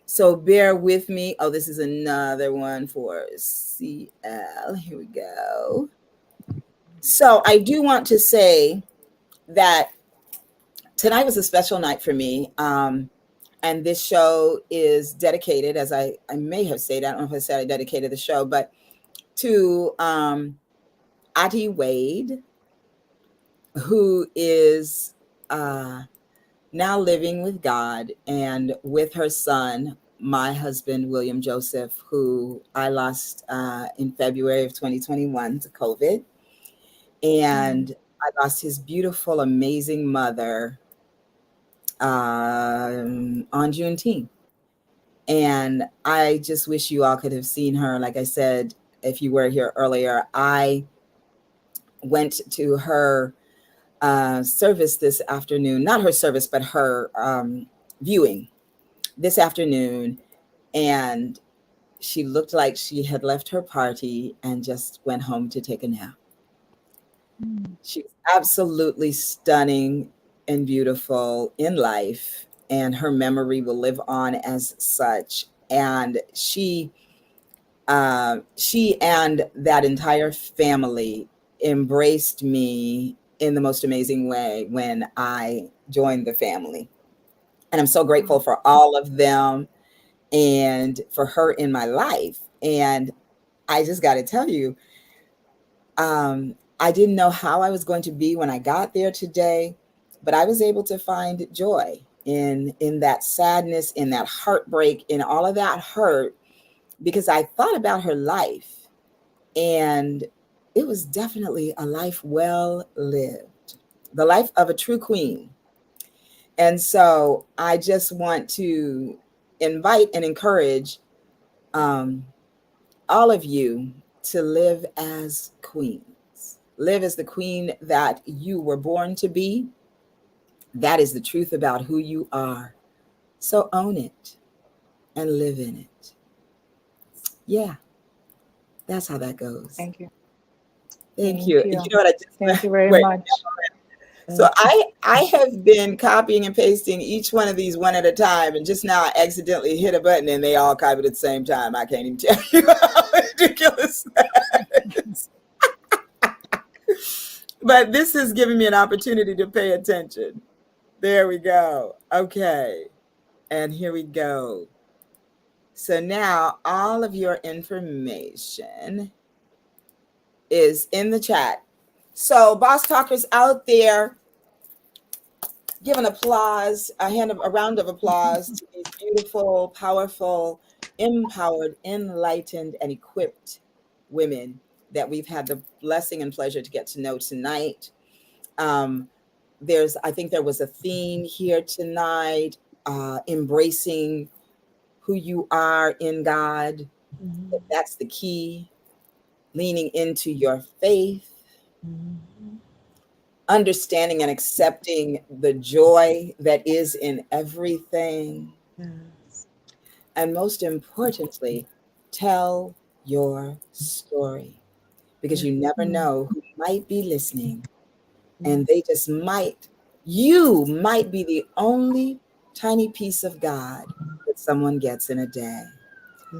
So bear with me. Oh, this is another one for CL. Here we go. So I do want to say that tonight was a special night for me. And this show is dedicated, as I may have said, I don't know if I said I dedicated the show, but to Ati Wade, who is now living with God and with her son, my husband, William Joseph, who I lost in February of 2021 to COVID. And I lost his beautiful, amazing mother on Juneteenth. And I just wish you all could have seen her. Like I said, if you were here earlier, I went to her service this afternoon, not her service, but her viewing this afternoon. And she looked like she had left her party and just went home to take a nap. She's absolutely stunning and beautiful in life, and her memory will live on as such. And she and that entire family embraced me in the most amazing way when I joined the family. And I'm so grateful for all of them and for her in my life. And I just got to tell you, I didn't know how I was going to be when I got there today, but I was able to find joy in that sadness, in that heartbreak, in all of that hurt, because I thought about her life, and it was definitely a life well lived, the life of a true queen. And so I just want to invite and encourage all of you to live as queens. Live as the queen that you were born to be. That is the truth about who you are. So own it and live in it. Yeah, that's how that goes. Thank you. Thank you. You know what I just Thank you very much. So I have been copying and pasting each one of these one at a time, and just now I accidentally hit a button and they all copied at the same time. I can't even tell you how ridiculous that is. But this has given me an opportunity to pay attention. There we go. Okay. And here we go. So now all of your information is in the chat. So boss talkers out there, give an applause, a round of applause to these beautiful, powerful, empowered, enlightened, and equipped women that we've had the blessing and pleasure to get to know tonight. I think there was a theme here tonight, embracing who you are in God. That's the key. Leaning into your faith, understanding and accepting the joy that is in everything. And most importantly, tell your story, because you never know who might be listening, and you might be the only tiny piece of God that someone gets in a day.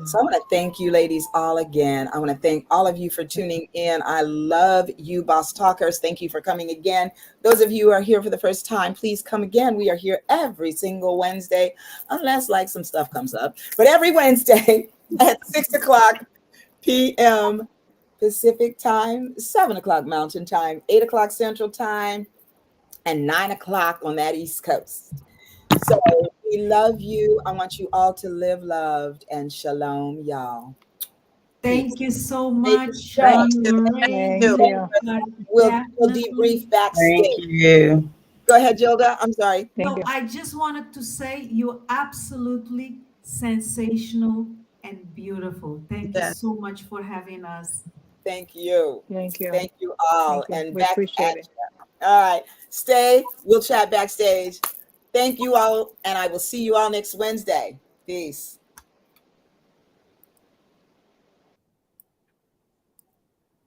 So I want to thank you ladies all again. I want to thank all of you for tuning in. I love you, Boss Talkers. Thank you for coming again. Those of you who are here for the first time, please come again. We are here every single Wednesday, unless like some stuff comes up, but every Wednesday at 6:00 p.m. Pacific time, 7:00 Mountain time, 8:00 Central time, and 9:00 on that East Coast. So we love you. I want you all to live loved, and shalom, y'all. Thank you so Thank you, much, Stay. Lorraine. Thank you. We'll Definitely. debrief backstage. Thank you. Go ahead, Gilda. I'm sorry. Thank So you. I just wanted to say you're absolutely sensational and beautiful. Thank you Yes. so much for having us. Thank you. Thank you. Thank you all. Thank you. And We back appreciate at it. you. All right. Stay. We'll chat backstage. Thank you all. And I will see you all next Wednesday. Peace.